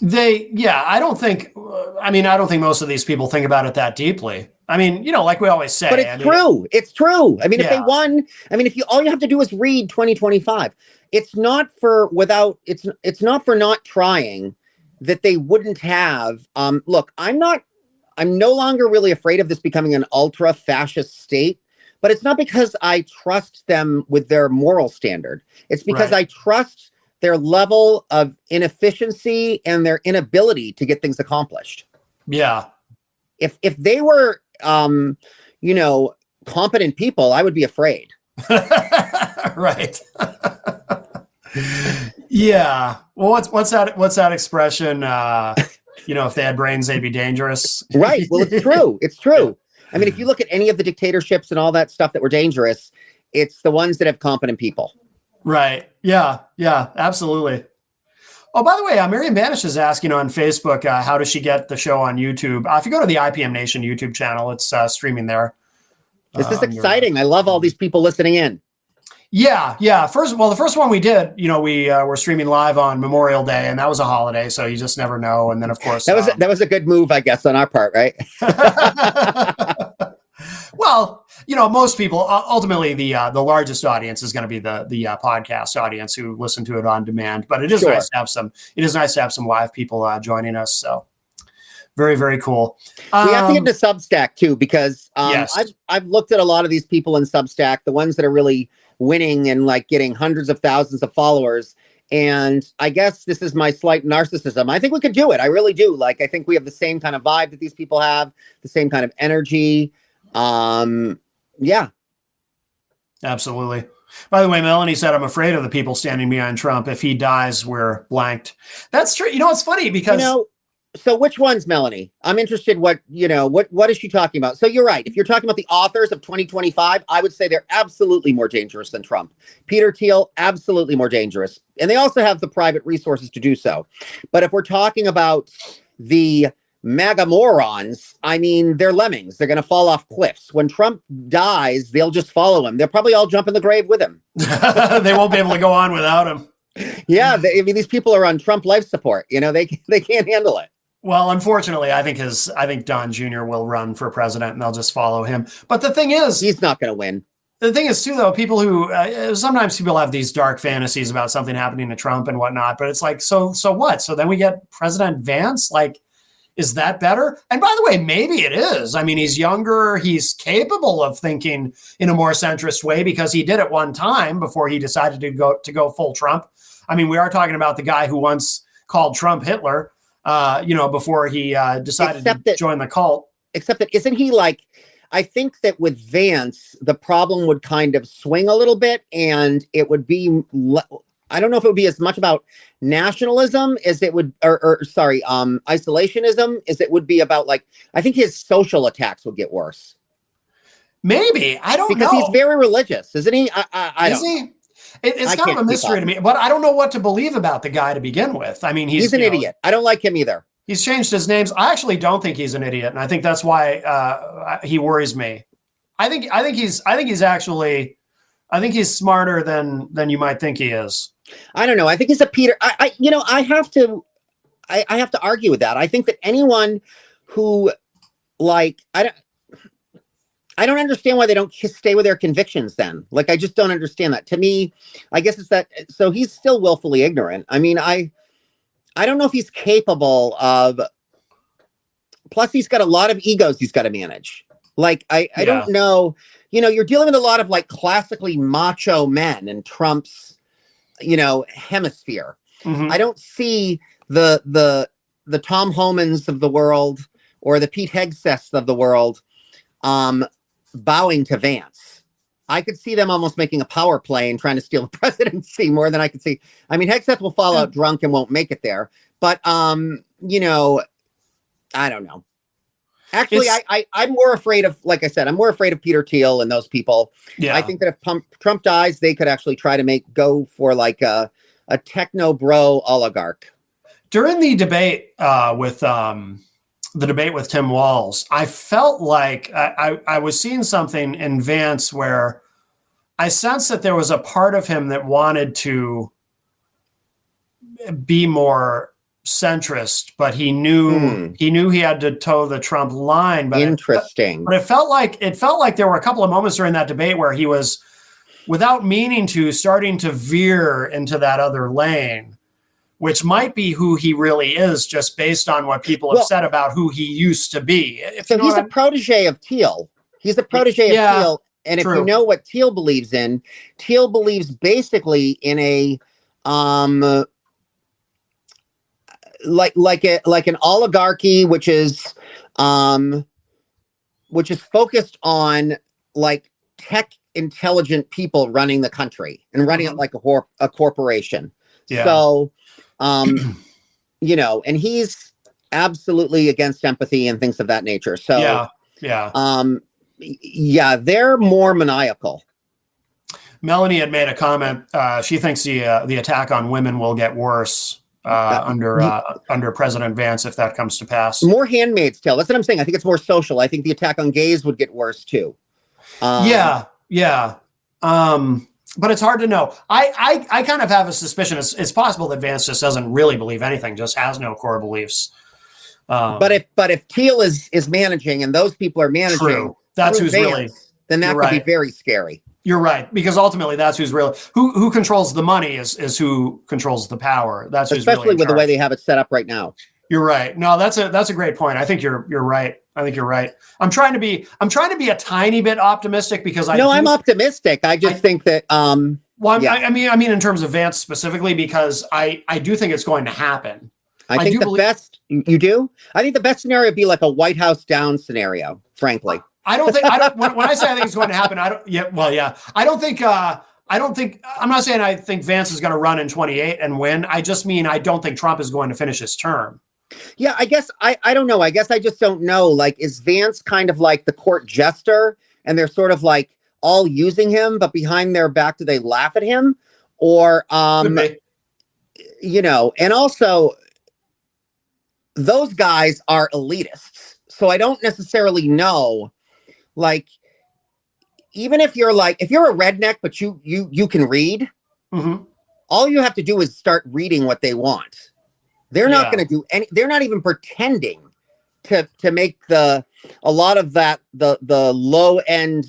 Speaker 1: I don't think most of these people think about it that deeply. I mean, you know, like we always say.
Speaker 2: But it's true. It's true. I mean, if they won, I mean, all you have to do is read 2025. It's not for not for not trying that they wouldn't have. Look, I'm no longer really afraid of this becoming an ultra fascist state, but it's not because I trust them with their moral standard. It's because I trust their level of inefficiency and their inability to get things accomplished.
Speaker 1: Yeah.
Speaker 2: If they were, you know, competent people, I would be afraid.
Speaker 1: Right. Yeah. Well, what's that expression? You know, if they had brains, they'd be dangerous.
Speaker 2: Right. Well, it's true. It's true. I mean, if you look at any of the dictatorships and all that stuff that were dangerous, it's the ones that have competent people.
Speaker 1: Right. Yeah. Yeah. Absolutely. Oh, by the way, Miriam Banish is asking on Facebook, how does she get the show on YouTube? If you go to the IPM Nation YouTube channel, it's streaming there.
Speaker 2: This is exciting. I love all these people listening in.
Speaker 1: Yeah. The first one we did, you know, we were streaming live on Memorial Day, and that was a holiday, so you just never know. And then, of course,
Speaker 2: that was a good move, I guess, on our part, right?
Speaker 1: Well, you know, most people ultimately the largest audience is going to be the podcast audience who listen to it on demand. But it is nice to have some. It is nice to have some live people joining us. So very, very cool.
Speaker 2: We have to get into Substack too, because
Speaker 1: yes.
Speaker 2: I've looked at a lot of these people in Substack, the ones that are really winning and like getting hundreds of thousands of followers. And I guess this is my slight narcissism. I think we could do it. I really do. Like, I think we have the same kind of vibe that these people have, the same kind of energy. Yeah.
Speaker 1: Absolutely. By the way, Melanie said, I'm afraid of the people standing behind Trump. If he dies, we're blanked. That's true. You know, it's funny because...
Speaker 2: You know, so which ones, Melanie? I'm interested what is she talking about? So you're right. If you're talking about the authors of 2025, I would say they're absolutely more dangerous than Trump. Peter Thiel, absolutely more dangerous. And they also have the private resources to do so. But if we're talking about the MAGA morons, I mean, they're lemmings. They're going to fall off cliffs. When Trump dies, they'll just follow him. They'll probably all jump in the grave with him.
Speaker 1: They won't be able to go on without him.
Speaker 2: Yeah, I mean, these people are on Trump life support. You know, they can't handle it.
Speaker 1: Well, unfortunately, I think Don Jr. will run for president and they'll just follow him. But the thing is,
Speaker 2: he's not going to win.
Speaker 1: The thing is, too, though, people who sometimes people have these dark fantasies about something happening to Trump and whatnot. But it's like, so what? So then we get President Vance? Like, is that better? And by the way, maybe it is. I mean, he's younger. He's capable of thinking in a more centrist way because he did it one time before he decided to go full Trump. I mean, we are talking about the guy who once called Trump Hitler. You know, before he decided to join the cult.
Speaker 2: Except that isn't he like, I think that with Vance, the problem would kind of swing a little bit and it would be, I don't know if it would be as much about nationalism as it would, isolationism as it would be about like, I think his social attacks would get worse.
Speaker 1: Maybe. I don't know.
Speaker 2: Because he's very religious, isn't he?
Speaker 1: Is he? It's kind of a mystery to me, but I don't know what to believe about the guy to begin with. I mean, he's an
Speaker 2: idiot. I don't like him either.
Speaker 1: He's changed his names. I actually don't think he's an idiot, and I think that's why he worries me. I think he's smarter than you might think he is.
Speaker 2: I don't know. I think he's a Peter. I have to argue with that. I think that anyone who I don't understand why they don't stay with their convictions then. Like, I just don't understand that. To me, I guess it's that. So he's still willfully ignorant. I mean, I don't know if he's capable of. Plus, he's got a lot of egos he's got to manage. Like, I don't know. You know, you're dealing with a lot of like classically macho men in Trump's, you know, hemisphere. Mm-hmm. I don't see the Tom Homans of the world or the Pete Hegseths of the world bowing to Vance. I could see them almost making a power play and trying to steal the presidency more than I could see. I mean, Hegseth will fall out drunk and won't make it there. But, you know, I don't know. Actually, I'm more afraid of, like I said, I'm more afraid of Peter Thiel and those people. Yeah. I think that if Trump dies, they could actually try to go for like a techno bro oligarch.
Speaker 1: During the debate with Tim Walz, I felt like I was seeing something in Vance where I sensed that there was a part of him that wanted to be more centrist, but he knew he had to toe the Trump line. But
Speaker 2: interesting.
Speaker 1: But it felt like there were a couple of moments during that debate where he was, without meaning to, starting to veer into that other lane, which might be who he really is, just based on what people have said about who he used to be.
Speaker 2: So he's a protege of Thiel. He's a protege of Thiel. And true. If you know what Thiel believes in, Thiel believes basically in a like an oligarchy, which is focused on like tech intelligent people running the country and running it like a corporation.
Speaker 1: Yeah.
Speaker 2: So, you know, and he's absolutely against empathy and things of that nature. So, yeah, they're more maniacal.
Speaker 1: Melanie had made a comment. She thinks the attack on women will get worse under President Vance if that comes to pass.
Speaker 2: More Handmaid's Tale. That's what I'm saying. I think it's more social. I think the attack on gays would get worse too.
Speaker 1: Yeah. But it's hard to know. I kind of have a suspicion. It's possible that Vance just doesn't really believe anything, just has no core beliefs.
Speaker 2: But if Thiel is managing and those people are managing,
Speaker 1: true. That's who's
Speaker 2: Vance,
Speaker 1: really.
Speaker 2: Then that could be very scary.
Speaker 1: You're right, because ultimately that's who's really who controls the money is who controls the power. That's who's
Speaker 2: especially
Speaker 1: really
Speaker 2: with the way they have it set up right now.
Speaker 1: You're right. No, that's a great point. I think you're right. I think you're right. I'm trying to be a tiny bit optimistic because
Speaker 2: I'm optimistic. I just think that
Speaker 1: well, yeah. I mean in terms of Vance specifically, because I do think it's going to happen.
Speaker 2: I think the best you do. I think the best scenario would be like a White House down scenario. Frankly,
Speaker 1: when I say I think it's going to happen, I don't think. I'm not saying I think Vance is going to run in 28 and win. I just mean I don't think Trump is going to finish his term.
Speaker 2: Yeah, I guess I don't know. I guess I just don't know. Like, is Vance kind of like the court jester and they're sort of like all using him, but behind their back, do they laugh at him? Or, you know, and also those guys are elitists. So I don't necessarily know, like, even if you're a redneck, but you can read, all you have to do is start reading what they want. They're not going to do any. They're not even pretending to make a lot of that the low end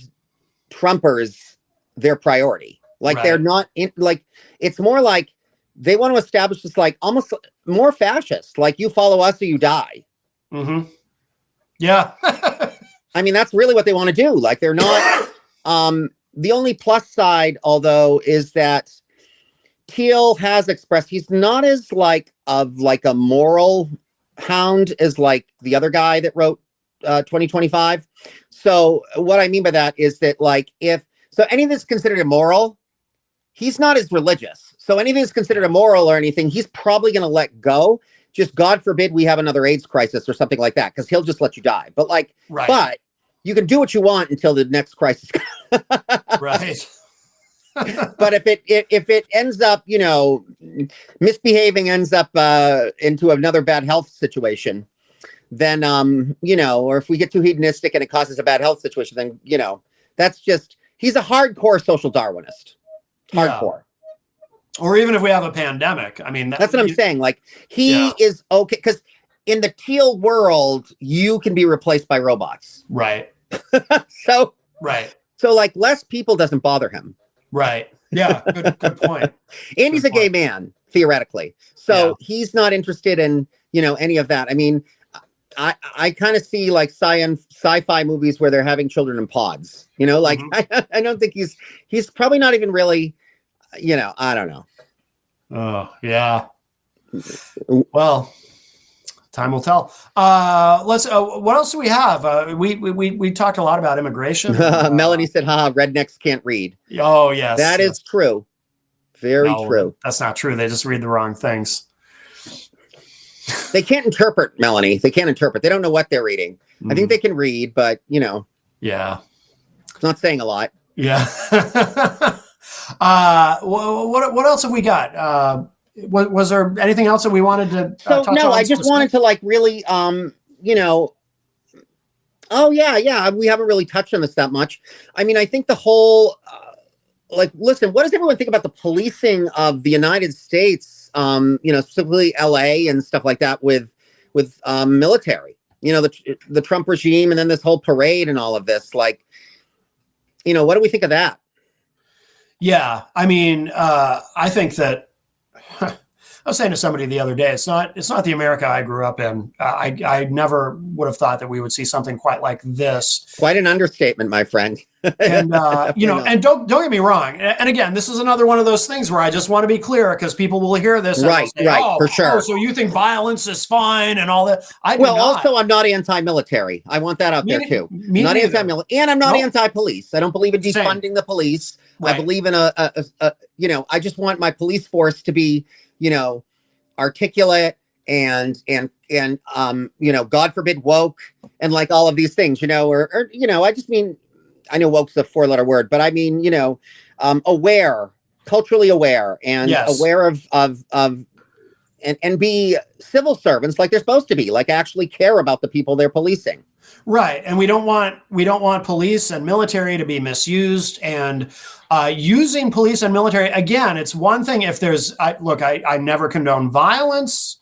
Speaker 2: Trumpers their priority. Like they're not in. Like it's more like they want to establish this like almost more fascist. Like you follow us or you die.
Speaker 1: Yeah.
Speaker 2: I mean that's really what they want to do. Like they're not. The only plus side, although, is that Thiel has expressed he's not as like a moral hound as like the other guy that wrote 2025. So what I mean by that is that like if any of this is considered immoral, he's not as religious. So anything that's considered immoral or anything, he's probably going to let go. Just God forbid we have another AIDS crisis or something like that, because he'll just let you die. But like, but you can do what you want until the next crisis.
Speaker 1: Right.
Speaker 2: But if it ends up, you know, misbehaving ends up into another bad health situation, then, you know, or if we get too hedonistic and it causes a bad health situation, then, you know, that's just, he's a hardcore social Darwinist. Hardcore.
Speaker 1: Yeah. Or even if we have a pandemic, I mean,
Speaker 2: that's what I'm saying. Like he is okay. Because in the Thiel world, you can be replaced by robots.
Speaker 1: Right.
Speaker 2: So like less people doesn't bother him.
Speaker 1: Right. Yeah. Good point.
Speaker 2: And he's a gay man, theoretically. So he's not interested in, you know, any of that. I mean, I kind of see like sci-fi movies where they're having children in pods, you know, like I don't think he's probably not even really, you know, I don't know.
Speaker 1: Oh, yeah. Well, time will tell. Let's. What else do we have? We talked a lot about immigration.
Speaker 2: Melanie said, rednecks can't read."
Speaker 1: Oh yes,
Speaker 2: that is true. Very true.
Speaker 1: That's not true. They just read the wrong things.
Speaker 2: They can't interpret, Melanie. They can't interpret. They don't know what they're reading. I think they can read, but you know.
Speaker 1: Yeah.
Speaker 2: It's not saying a lot.
Speaker 1: Yeah. What else have we got? Was there anything else that we wanted to touch on?
Speaker 2: No, I just wanted to like really, you know, we haven't really touched on this that much. I mean, I think the whole, like, listen, what does everyone think about the policing of the United States, you know, specifically LA and stuff like that with military, you know, the Trump regime and then this whole parade and all of this, like, you know, what do we think of that?
Speaker 1: Yeah. I mean, I think that I was saying to somebody the other day, it's not the America I grew up in. I never would have thought that we would see something quite like this.
Speaker 2: Quite an understatement, my friend.
Speaker 1: And and don't get me wrong. And again, this is another one of those things where I just want to be clear, because people will hear this. And
Speaker 2: Right,
Speaker 1: say,
Speaker 2: for sure.
Speaker 1: So you think violence is fine and all that?
Speaker 2: Also, I'm not anti-military. I want that out there too. Not anti-military, and I'm not anti-police. I don't believe in defunding the police. Right. I believe in I just want my police force to be, articulate and God forbid woke, and like all of these things, I just mean, I know woke's a 4-letter word, but I mean, aware, culturally aware, and aware of and be civil servants like they're supposed to be, like actually care about the people they're policing.
Speaker 1: Right. And we don't want police and military to be misused, and using police and military. Again, it's one thing if there's, I never condone violence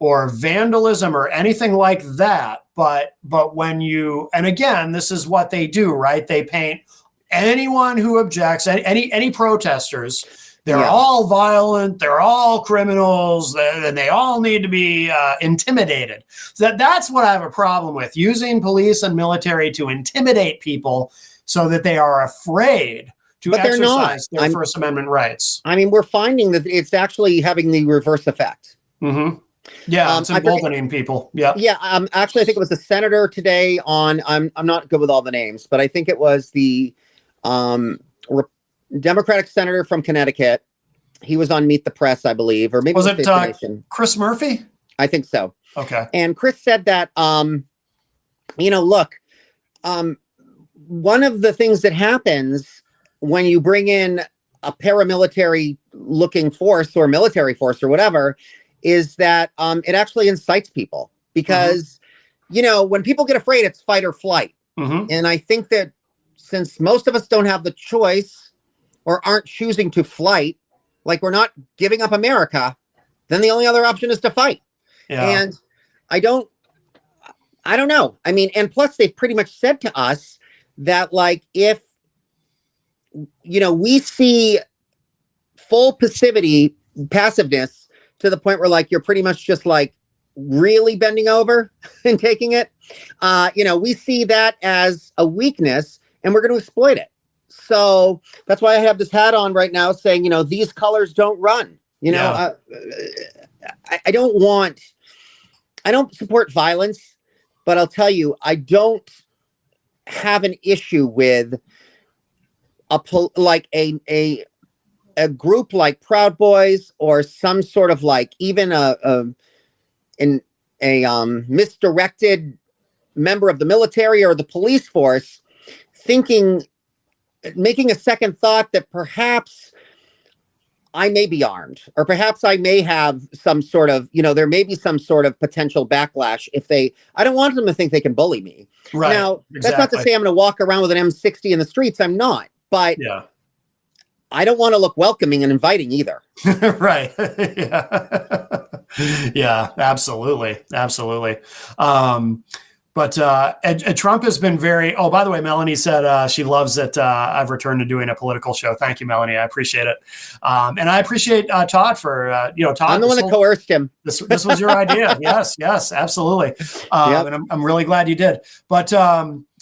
Speaker 1: or vandalism or anything like that. But when and again, this is what they do, right? They paint anyone who objects, any protesters, they're all violent, they're all criminals, and they all need to be intimidated. So that's what I have a problem with, using police and military to intimidate people so that they are afraid to exercise their First Amendment rights. I mean,
Speaker 2: we're finding that it's actually having the reverse effect.
Speaker 1: Mm-hmm. Yeah, it's emboldening people. Yeah.
Speaker 2: Yeah. Actually, I think it was a senator today on, I'm not good with all the names, but I think it was the Democratic senator from Connecticut. He was on Meet the Press, I believe, or maybe
Speaker 1: was it Chris Murphy?
Speaker 2: I think so.
Speaker 1: Okay.
Speaker 2: And Chris said that, look, one of the things that happens when you bring in a paramilitary looking force or military force or whatever is that it actually incites people, because, when people get afraid, it's fight or flight.
Speaker 1: Mm-hmm.
Speaker 2: And I think that since most of us don't have the choice or aren't choosing to flight, like we're not giving up America, then the only other option is to fight.
Speaker 1: Yeah.
Speaker 2: And I don't know. I mean, and plus they've pretty much said to us that, like, if, we see full passiveness to the point where, like, you're pretty much just like really bending over and taking it, we see that as a weakness, and we're going to exploit it. So that's why I have this hat on right now saying, these colors don't run. I don't support violence, but I'll tell you, I don't have an issue with a group like Proud Boys, or some sort of like even a misdirected member of the military or the police force making a second thought that perhaps I may be armed, or perhaps I may have some sort of, there may be some sort of potential backlash I don't want them to think they can bully me.
Speaker 1: Right.
Speaker 2: Now, That's not to say I'm going to walk around with an M60 in the streets. I'm not, but I don't want to look welcoming and inviting either.
Speaker 1: Right. Yeah. Yeah, absolutely. Absolutely. But Trump has been very, by the way, Melanie said she loves that I've returned to doing a political show. Thank you, Melanie. I appreciate it. And I appreciate Todd for, Todd.
Speaker 2: I'm the one that coerced him.
Speaker 1: This was your idea. Yes, absolutely. And I'm really glad you did. But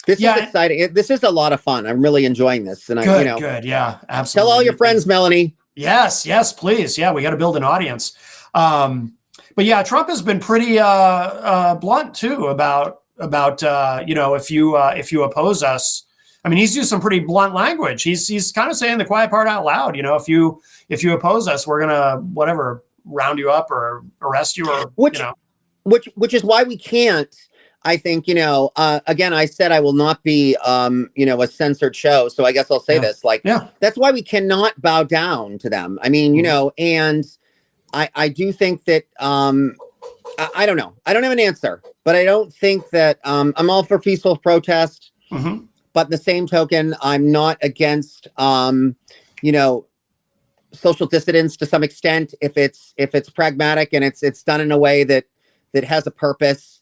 Speaker 2: this is exciting. This is a lot of fun. I'm really enjoying this. And
Speaker 1: good. Yeah, absolutely.
Speaker 2: Tell all your friends, Melanie.
Speaker 1: Yes, please. Yeah, we got to build an audience. But yeah, Trump has been pretty blunt too about if you oppose us. I mean, he's used some pretty blunt language. He's kind of saying the quiet part out loud. If you oppose us, we're gonna round you up or arrest you, or
Speaker 2: which is why we can't. I think again, I said I will not be a censored show, so I guess I'll say this. That's why we cannot bow down to them. I mean, and I do think that I don't know. I don't have an answer, but I don't think that I'm all for peaceful protest.
Speaker 1: Mm-hmm.
Speaker 2: But in the same token, I'm not against social dissidence to some extent if it's pragmatic and it's done in a way that has a purpose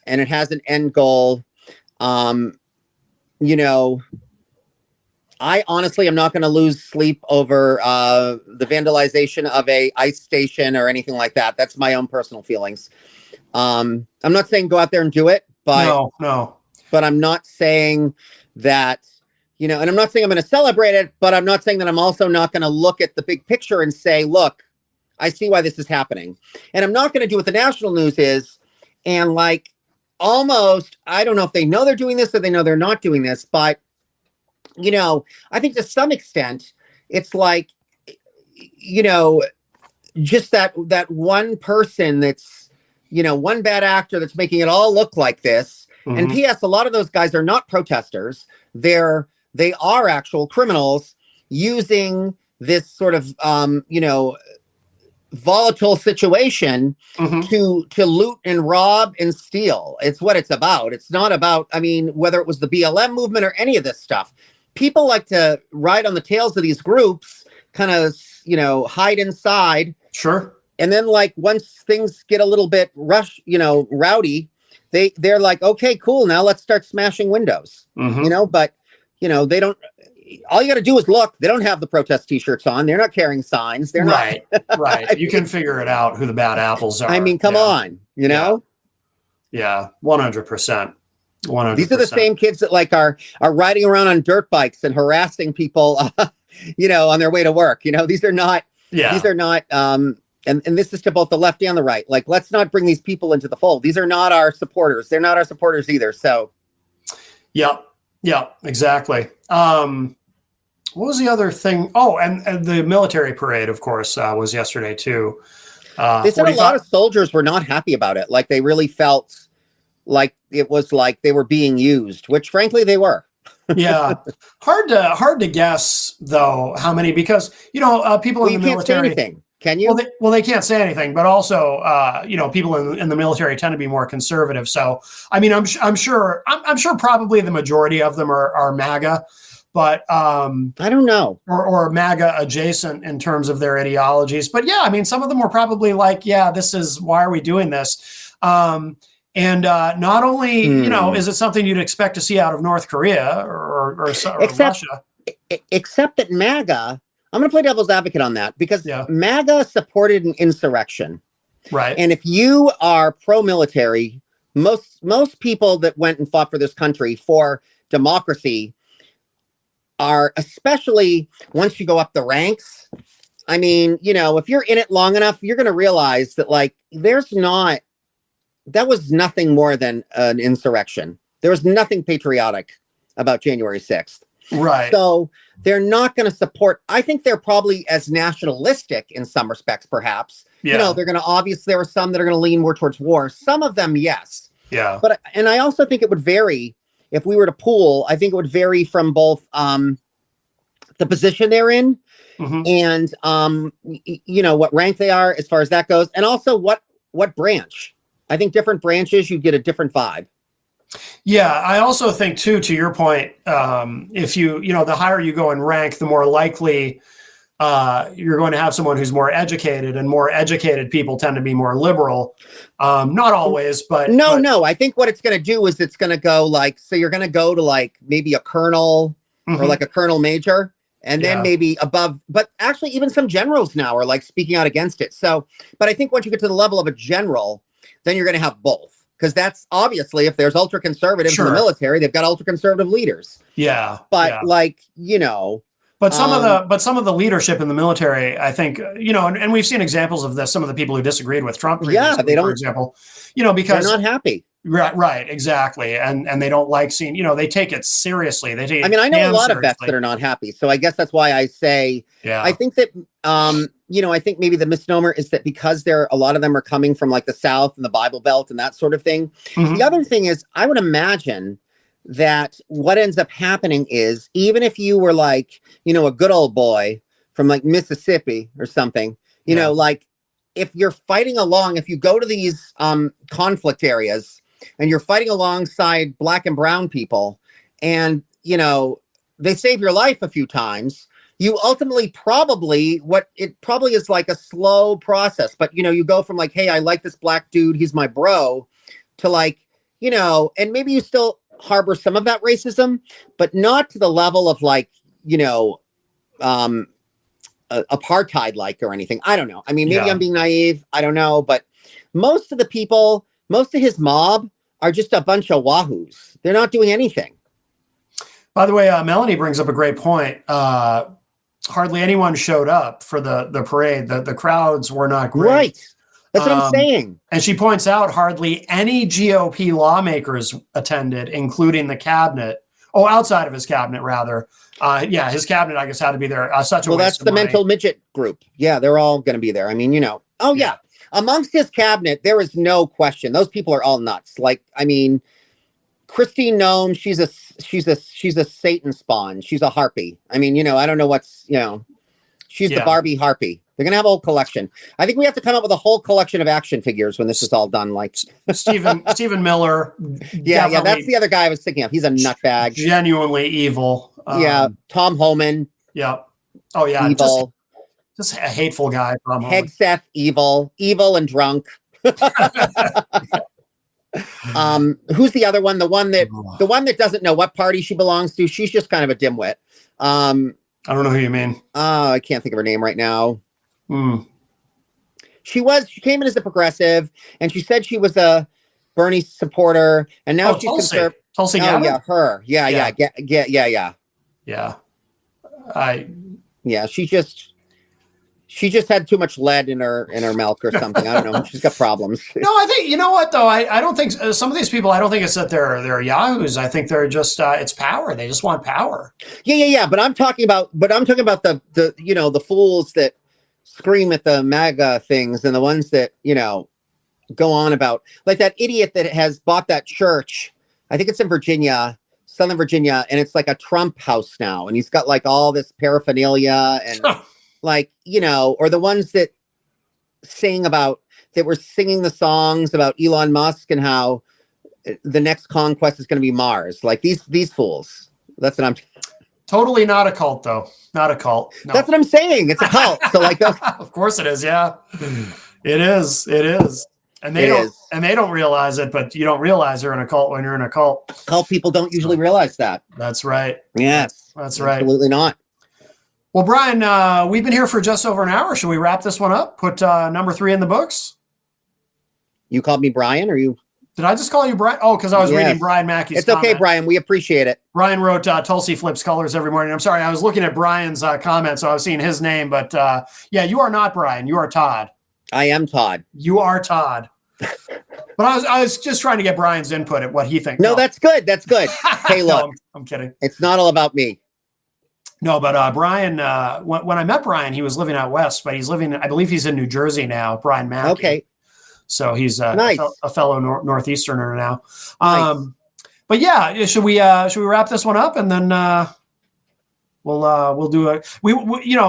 Speaker 2: and it has an end goal. I honestly am not going to lose sleep over the vandalization of a ICE station or anything like that. That's my own personal feelings. I'm not saying go out there and do it, but
Speaker 1: no.
Speaker 2: But I'm not saying that, and I'm not saying I'm going to celebrate it, but I'm not saying that I'm also not going to look at the big picture and say, look, I see why this is happening. And I'm not going to do what the national news is. And like almost, I don't know if they know they're doing this or they know they're not doing this, but I think to some extent, it's like, just that one person that's, one bad actor that's making it all look like this. Mm-hmm. And P.S. a lot of those guys are not protesters. They are actual criminals using this sort of, volatile situation to loot and rob and steal. It's what it's about. It's not about, whether it was the BLM movement or any of this stuff. People like to ride on the tails of these groups, kind of, hide inside.
Speaker 1: Sure.
Speaker 2: And then like once things get a little bit rowdy, they're like, okay, cool. Now let's start smashing windows, but they don't, all you got to do is look, they don't have the protest t-shirts on. They're not carrying signs. They're
Speaker 1: right. You can figure it out who the bad apples are.
Speaker 2: Come on, Yeah.
Speaker 1: 100%. 100%.
Speaker 2: These are the same kids that like are riding around on dirt bikes and harassing people, on their way to work. These are not, and this is to both the left and the right. Like, let's not bring these people into the fold. These are not our supporters. They're not our supporters either. So.
Speaker 1: Yeah, exactly. What was the other thing? Oh, and the military parade, of course, was yesterday too.
Speaker 2: They said a lot of soldiers were not happy about it. Like they really felt like it was like they were being used, which frankly they were.
Speaker 1: Yeah, hard to guess though how many, because people in the military
Speaker 2: can't say anything. Can you?
Speaker 1: Well, they can't say anything, but also, people in the military tend to be more conservative. So, I'm sure probably the majority of them are MAGA, but I
Speaker 2: don't know,
Speaker 1: or MAGA adjacent in terms of their ideologies. But yeah, some of them were probably like, yeah, this is, why are we doing this? And not only, is it something you'd expect to see out of North Korea or Russia,
Speaker 2: except that MAGA. I'm going to play devil's advocate on that because MAGA supported an insurrection.
Speaker 1: Right.
Speaker 2: And if you are pro-military, most people that went and fought for this country for democracy are, especially once you go up the ranks. If you're in it long enough, you're going to realize that like, that was nothing more than an insurrection. There was nothing patriotic about January 6th.
Speaker 1: Right.
Speaker 2: So they're not going to support. I think they're probably as nationalistic in some respects, perhaps.
Speaker 1: Yeah.
Speaker 2: They're going to, obviously, there are some that are going to lean more towards war. Some of them, yes.
Speaker 1: Yeah.
Speaker 2: And I also think it would vary if we were to pool. I think it would vary from both the position they're in and, what rank they are as far as that goes. And also what branch. I think different branches, you get a different vibe.
Speaker 1: Yeah, I also think too, to your point, if the higher you go in rank, the more likely you're going to have someone who's more educated, and more educated people tend to be more liberal. Not always, but
Speaker 2: no. I think what it's going to do is it's going to go like, so you're going to go to like maybe a colonel or like a colonel major, and then maybe above. But actually, even some generals now are like speaking out against it. So, but I think once you get to the level of a general, then you're going to have both. Because that's obviously, if there's ultra conservatives in the military, they've got ultra conservative leaders.
Speaker 1: Yeah.
Speaker 2: But
Speaker 1: But some of the leadership in the military, I think, and we've seen examples of this. Some of the people who disagreed with Trump,
Speaker 2: they don't,
Speaker 1: for example, because
Speaker 2: they're not happy.
Speaker 1: Right, exactly, and they don't like seeing, they take it seriously. They take.
Speaker 2: I know a lot of vets that are not happy, so I guess that's why I say.
Speaker 1: Yeah.
Speaker 2: I think that I think maybe the misnomer is that because a lot of them are coming from like the South and the Bible Belt and that sort of thing. The other thing is, I would imagine that what ends up happening is, even if you were like, a good old boy from like Mississippi or something, like if you're fighting along, if you go to these conflict areas and you're fighting alongside black and brown people and, they save your life a few times, you ultimately probably is like a slow process, but you go from like, hey, I like this black dude, he's my bro, to like, and maybe you still harbor some of that racism, but not to the level of like, apartheid like or anything. I don't know. I mean, maybe I'm being naive. I don't know. But most of the people, most of his mob are just a bunch of wahoos. They're not doing anything.
Speaker 1: By the way, Melanie brings up a great point. Hardly anyone showed up for the parade. The crowds were not great.
Speaker 2: Right. That's what I'm saying.
Speaker 1: And she points out hardly any GOP lawmakers attended, including the cabinet. Oh, outside of his cabinet, rather. His cabinet, I guess, had to be there. Such a waste
Speaker 2: that's
Speaker 1: of
Speaker 2: the
Speaker 1: money.
Speaker 2: mental midget group. Yeah, they're all going to be there. I mean, Oh, yeah. Amongst his cabinet, there is no question. Those people are all nuts. Like, I mean, Christine Nome, she's a Satan spawn. She's a harpy. I mean, I don't know what's, she's the Barbie harpy. They're going to have a whole collection. I think we have to come up with a whole collection of action figures when this is all done. Like
Speaker 1: Stephen Miller.
Speaker 2: Yeah, that's the other guy I was thinking of. He's a nutbag.
Speaker 1: Genuinely evil.
Speaker 2: Tom Homan.
Speaker 1: Yeah. Oh, yeah.
Speaker 2: Evil.
Speaker 1: Just a hateful guy. Tom Homan.
Speaker 2: Hegseth, evil and drunk. Who's the other one? The one that doesn't know what party she belongs to. She's just kind of a dimwit.
Speaker 1: I don't know who you mean.
Speaker 2: I can't think of her name right now. She came in as a progressive, and she said she was a Bernie supporter, and now she's conservative.
Speaker 1: Tulsi Gabbard?
Speaker 2: Yeah, her. Yeah. She just had too much lead in her milk or something. I don't know. She's got problems.
Speaker 1: No, I think, you know what, though? I don't think some of these people, I don't think it's that they're yahoos. I think they're just, it's power. They just want power.
Speaker 2: Yeah. But I'm talking about the fools that scream at the MAGA things and the ones that, go on about, like that idiot that has bought that church. I think it's in Virginia, Southern Virginia, and it's like a Trump house now. And he's got like all this paraphernalia and like, or the ones that were singing the songs about Elon Musk and how the next conquest is going to be Mars. Like these fools. That's what I'm
Speaker 1: totally not a cult, though. Not a cult. No.
Speaker 2: That's what I'm saying. It's a cult. So like,
Speaker 1: of course it is. Yeah, it is. And they don't realize it, but you don't realize they're in a cult when you're in a cult.
Speaker 2: Cult people don't usually realize that.
Speaker 1: That's right.
Speaker 2: Yes,
Speaker 1: that's right.
Speaker 2: Absolutely not.
Speaker 1: Well, Brian, we've been here for just over an hour. Should we wrap this one up? Put number 3 in the books?
Speaker 2: You called me Brian, or you?
Speaker 1: Did I just call you Brian? Oh, because I was reading Brian Mackey's
Speaker 2: comment. It's okay, Brian. We appreciate it.
Speaker 1: Brian wrote Tulsi flips colors every morning. I'm sorry. I was looking at Brian's comment, so I was seeing his name. But you are not Brian. You are Todd.
Speaker 2: I am Todd.
Speaker 1: You are Todd. But I was just trying to get Brian's input at what he thinks.
Speaker 2: No, that's good. That's good. Hey, look.
Speaker 1: No, I'm kidding.
Speaker 2: It's not all about me.
Speaker 1: No, but Brian, when I met Brian, he was living out west, but I believe he's in New Jersey now, Brian Mackey.
Speaker 2: Okay.
Speaker 1: So he's
Speaker 2: nice.
Speaker 1: a fellow Northeasterner now.
Speaker 2: Nice.
Speaker 1: But yeah, should we wrap this one up and then we'll do it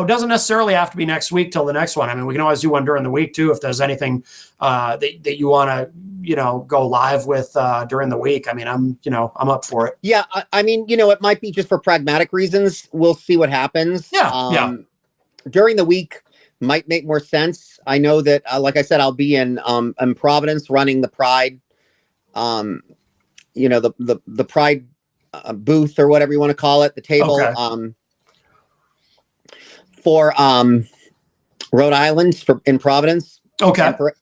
Speaker 1: doesn't necessarily have to be next week till the next one. I mean, we can always do one during the week too if there's anything that you want to go live with during the week. I mean, I'm up for it.
Speaker 2: Yeah, I mean, it might be just for pragmatic reasons. We'll see what happens.
Speaker 1: Yeah.
Speaker 2: During the week might make more sense. I know that, like I said, I'll be in Providence running the Pride, the Pride booth or whatever you want to call it, the table. Okay. For Rhode Island in Providence.
Speaker 1: Okay.
Speaker 2: For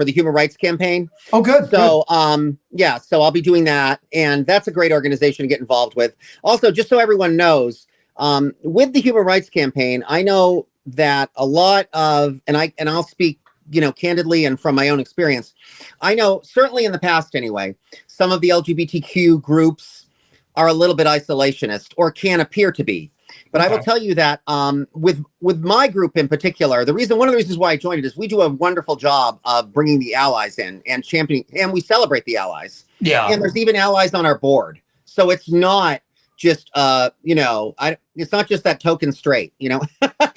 Speaker 2: the Human Rights Campaign.
Speaker 1: Oh, good.
Speaker 2: So, so I'll be doing that, and that's a great organization to get involved with. Also, just so everyone knows, with the Human Rights Campaign, I know that a lot of, and I'll speak, candidly and from my own experience, I know certainly in the past anyway, some of the LGBTQ groups are a little bit isolationist or can appear to be. But okay. I will tell you that with my group in particular, one of the reasons why I joined it is we do a wonderful job of bringing the allies in and championing, and we celebrate the allies.
Speaker 1: Yeah.
Speaker 2: And there's even allies on our board. So it's not just, it's not just that token straight,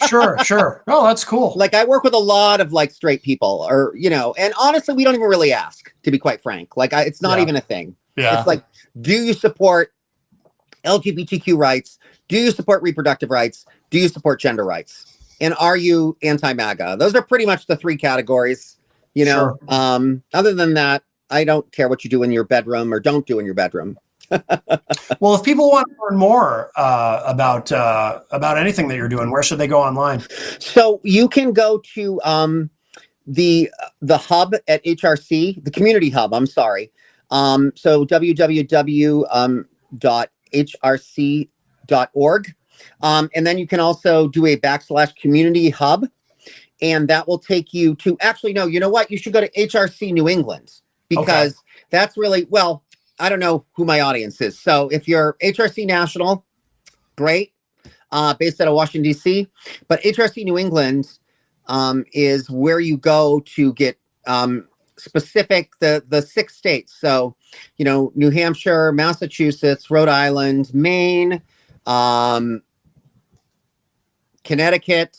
Speaker 1: Sure. Oh, that's cool.
Speaker 2: Like I work with a lot of like straight people or, and honestly, we don't even really ask, to be quite frank. Like it's not even a thing.
Speaker 1: Yeah.
Speaker 2: It's like, do you support LGBTQ rights? Do you support reproductive rights? Do you support gender rights? And are you anti-MAGA? Those are pretty much the 3 categories,
Speaker 1: Sure.
Speaker 2: Other than that, I don't care what you do in your bedroom or don't do in your bedroom.
Speaker 1: Well, if people want to learn more about anything that you're doing, where should they go online?
Speaker 2: So you can go to the hub at HRC, the community hub. I'm sorry. So www.hrc.org. And then you can also do a /community hub. And that will take you to, actually, no, you know what? You should go to HRC New England, because that's really, well, I don't know who my audience is. So if you're HRC National, great, based out of Washington, D.C. But HRC New England is where you go to get specific, the 6 states. So, you know, New Hampshire, Massachusetts, Rhode Island, Maine, Connecticut.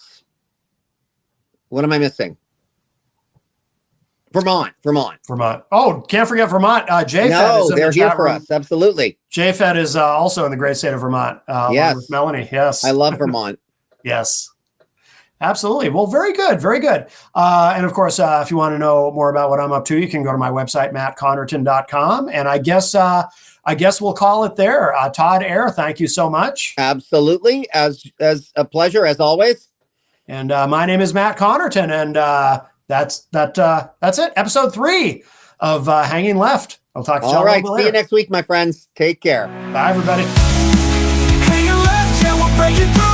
Speaker 2: What am I missing? Vermont.
Speaker 1: Oh, can't forget Vermont. JFED
Speaker 2: no,
Speaker 1: is in
Speaker 2: they're
Speaker 1: the
Speaker 2: here
Speaker 1: chat
Speaker 2: for
Speaker 1: room.
Speaker 2: us. Absolutely.
Speaker 1: JFED is also in the great state of Vermont.
Speaker 2: Yes.
Speaker 1: With Melanie. Yes.
Speaker 2: I love Vermont.
Speaker 1: Yes. Absolutely. Well, very good. Very good. And of course, if you want to know more about what I'm up to, you can go to my website, mattconnerton.com. And I guess we'll call it there. Todd Ayer, thank you so much.
Speaker 2: Absolutely. As a pleasure, as always.
Speaker 1: And my name is Matt Connerton, and that's it. Episode 3 of Hanging Left. I'll talk to you all right.
Speaker 2: See you next week, my friends. Take care.
Speaker 1: Bye, everybody.
Speaker 3: Hanging left, yeah, we're breaking through.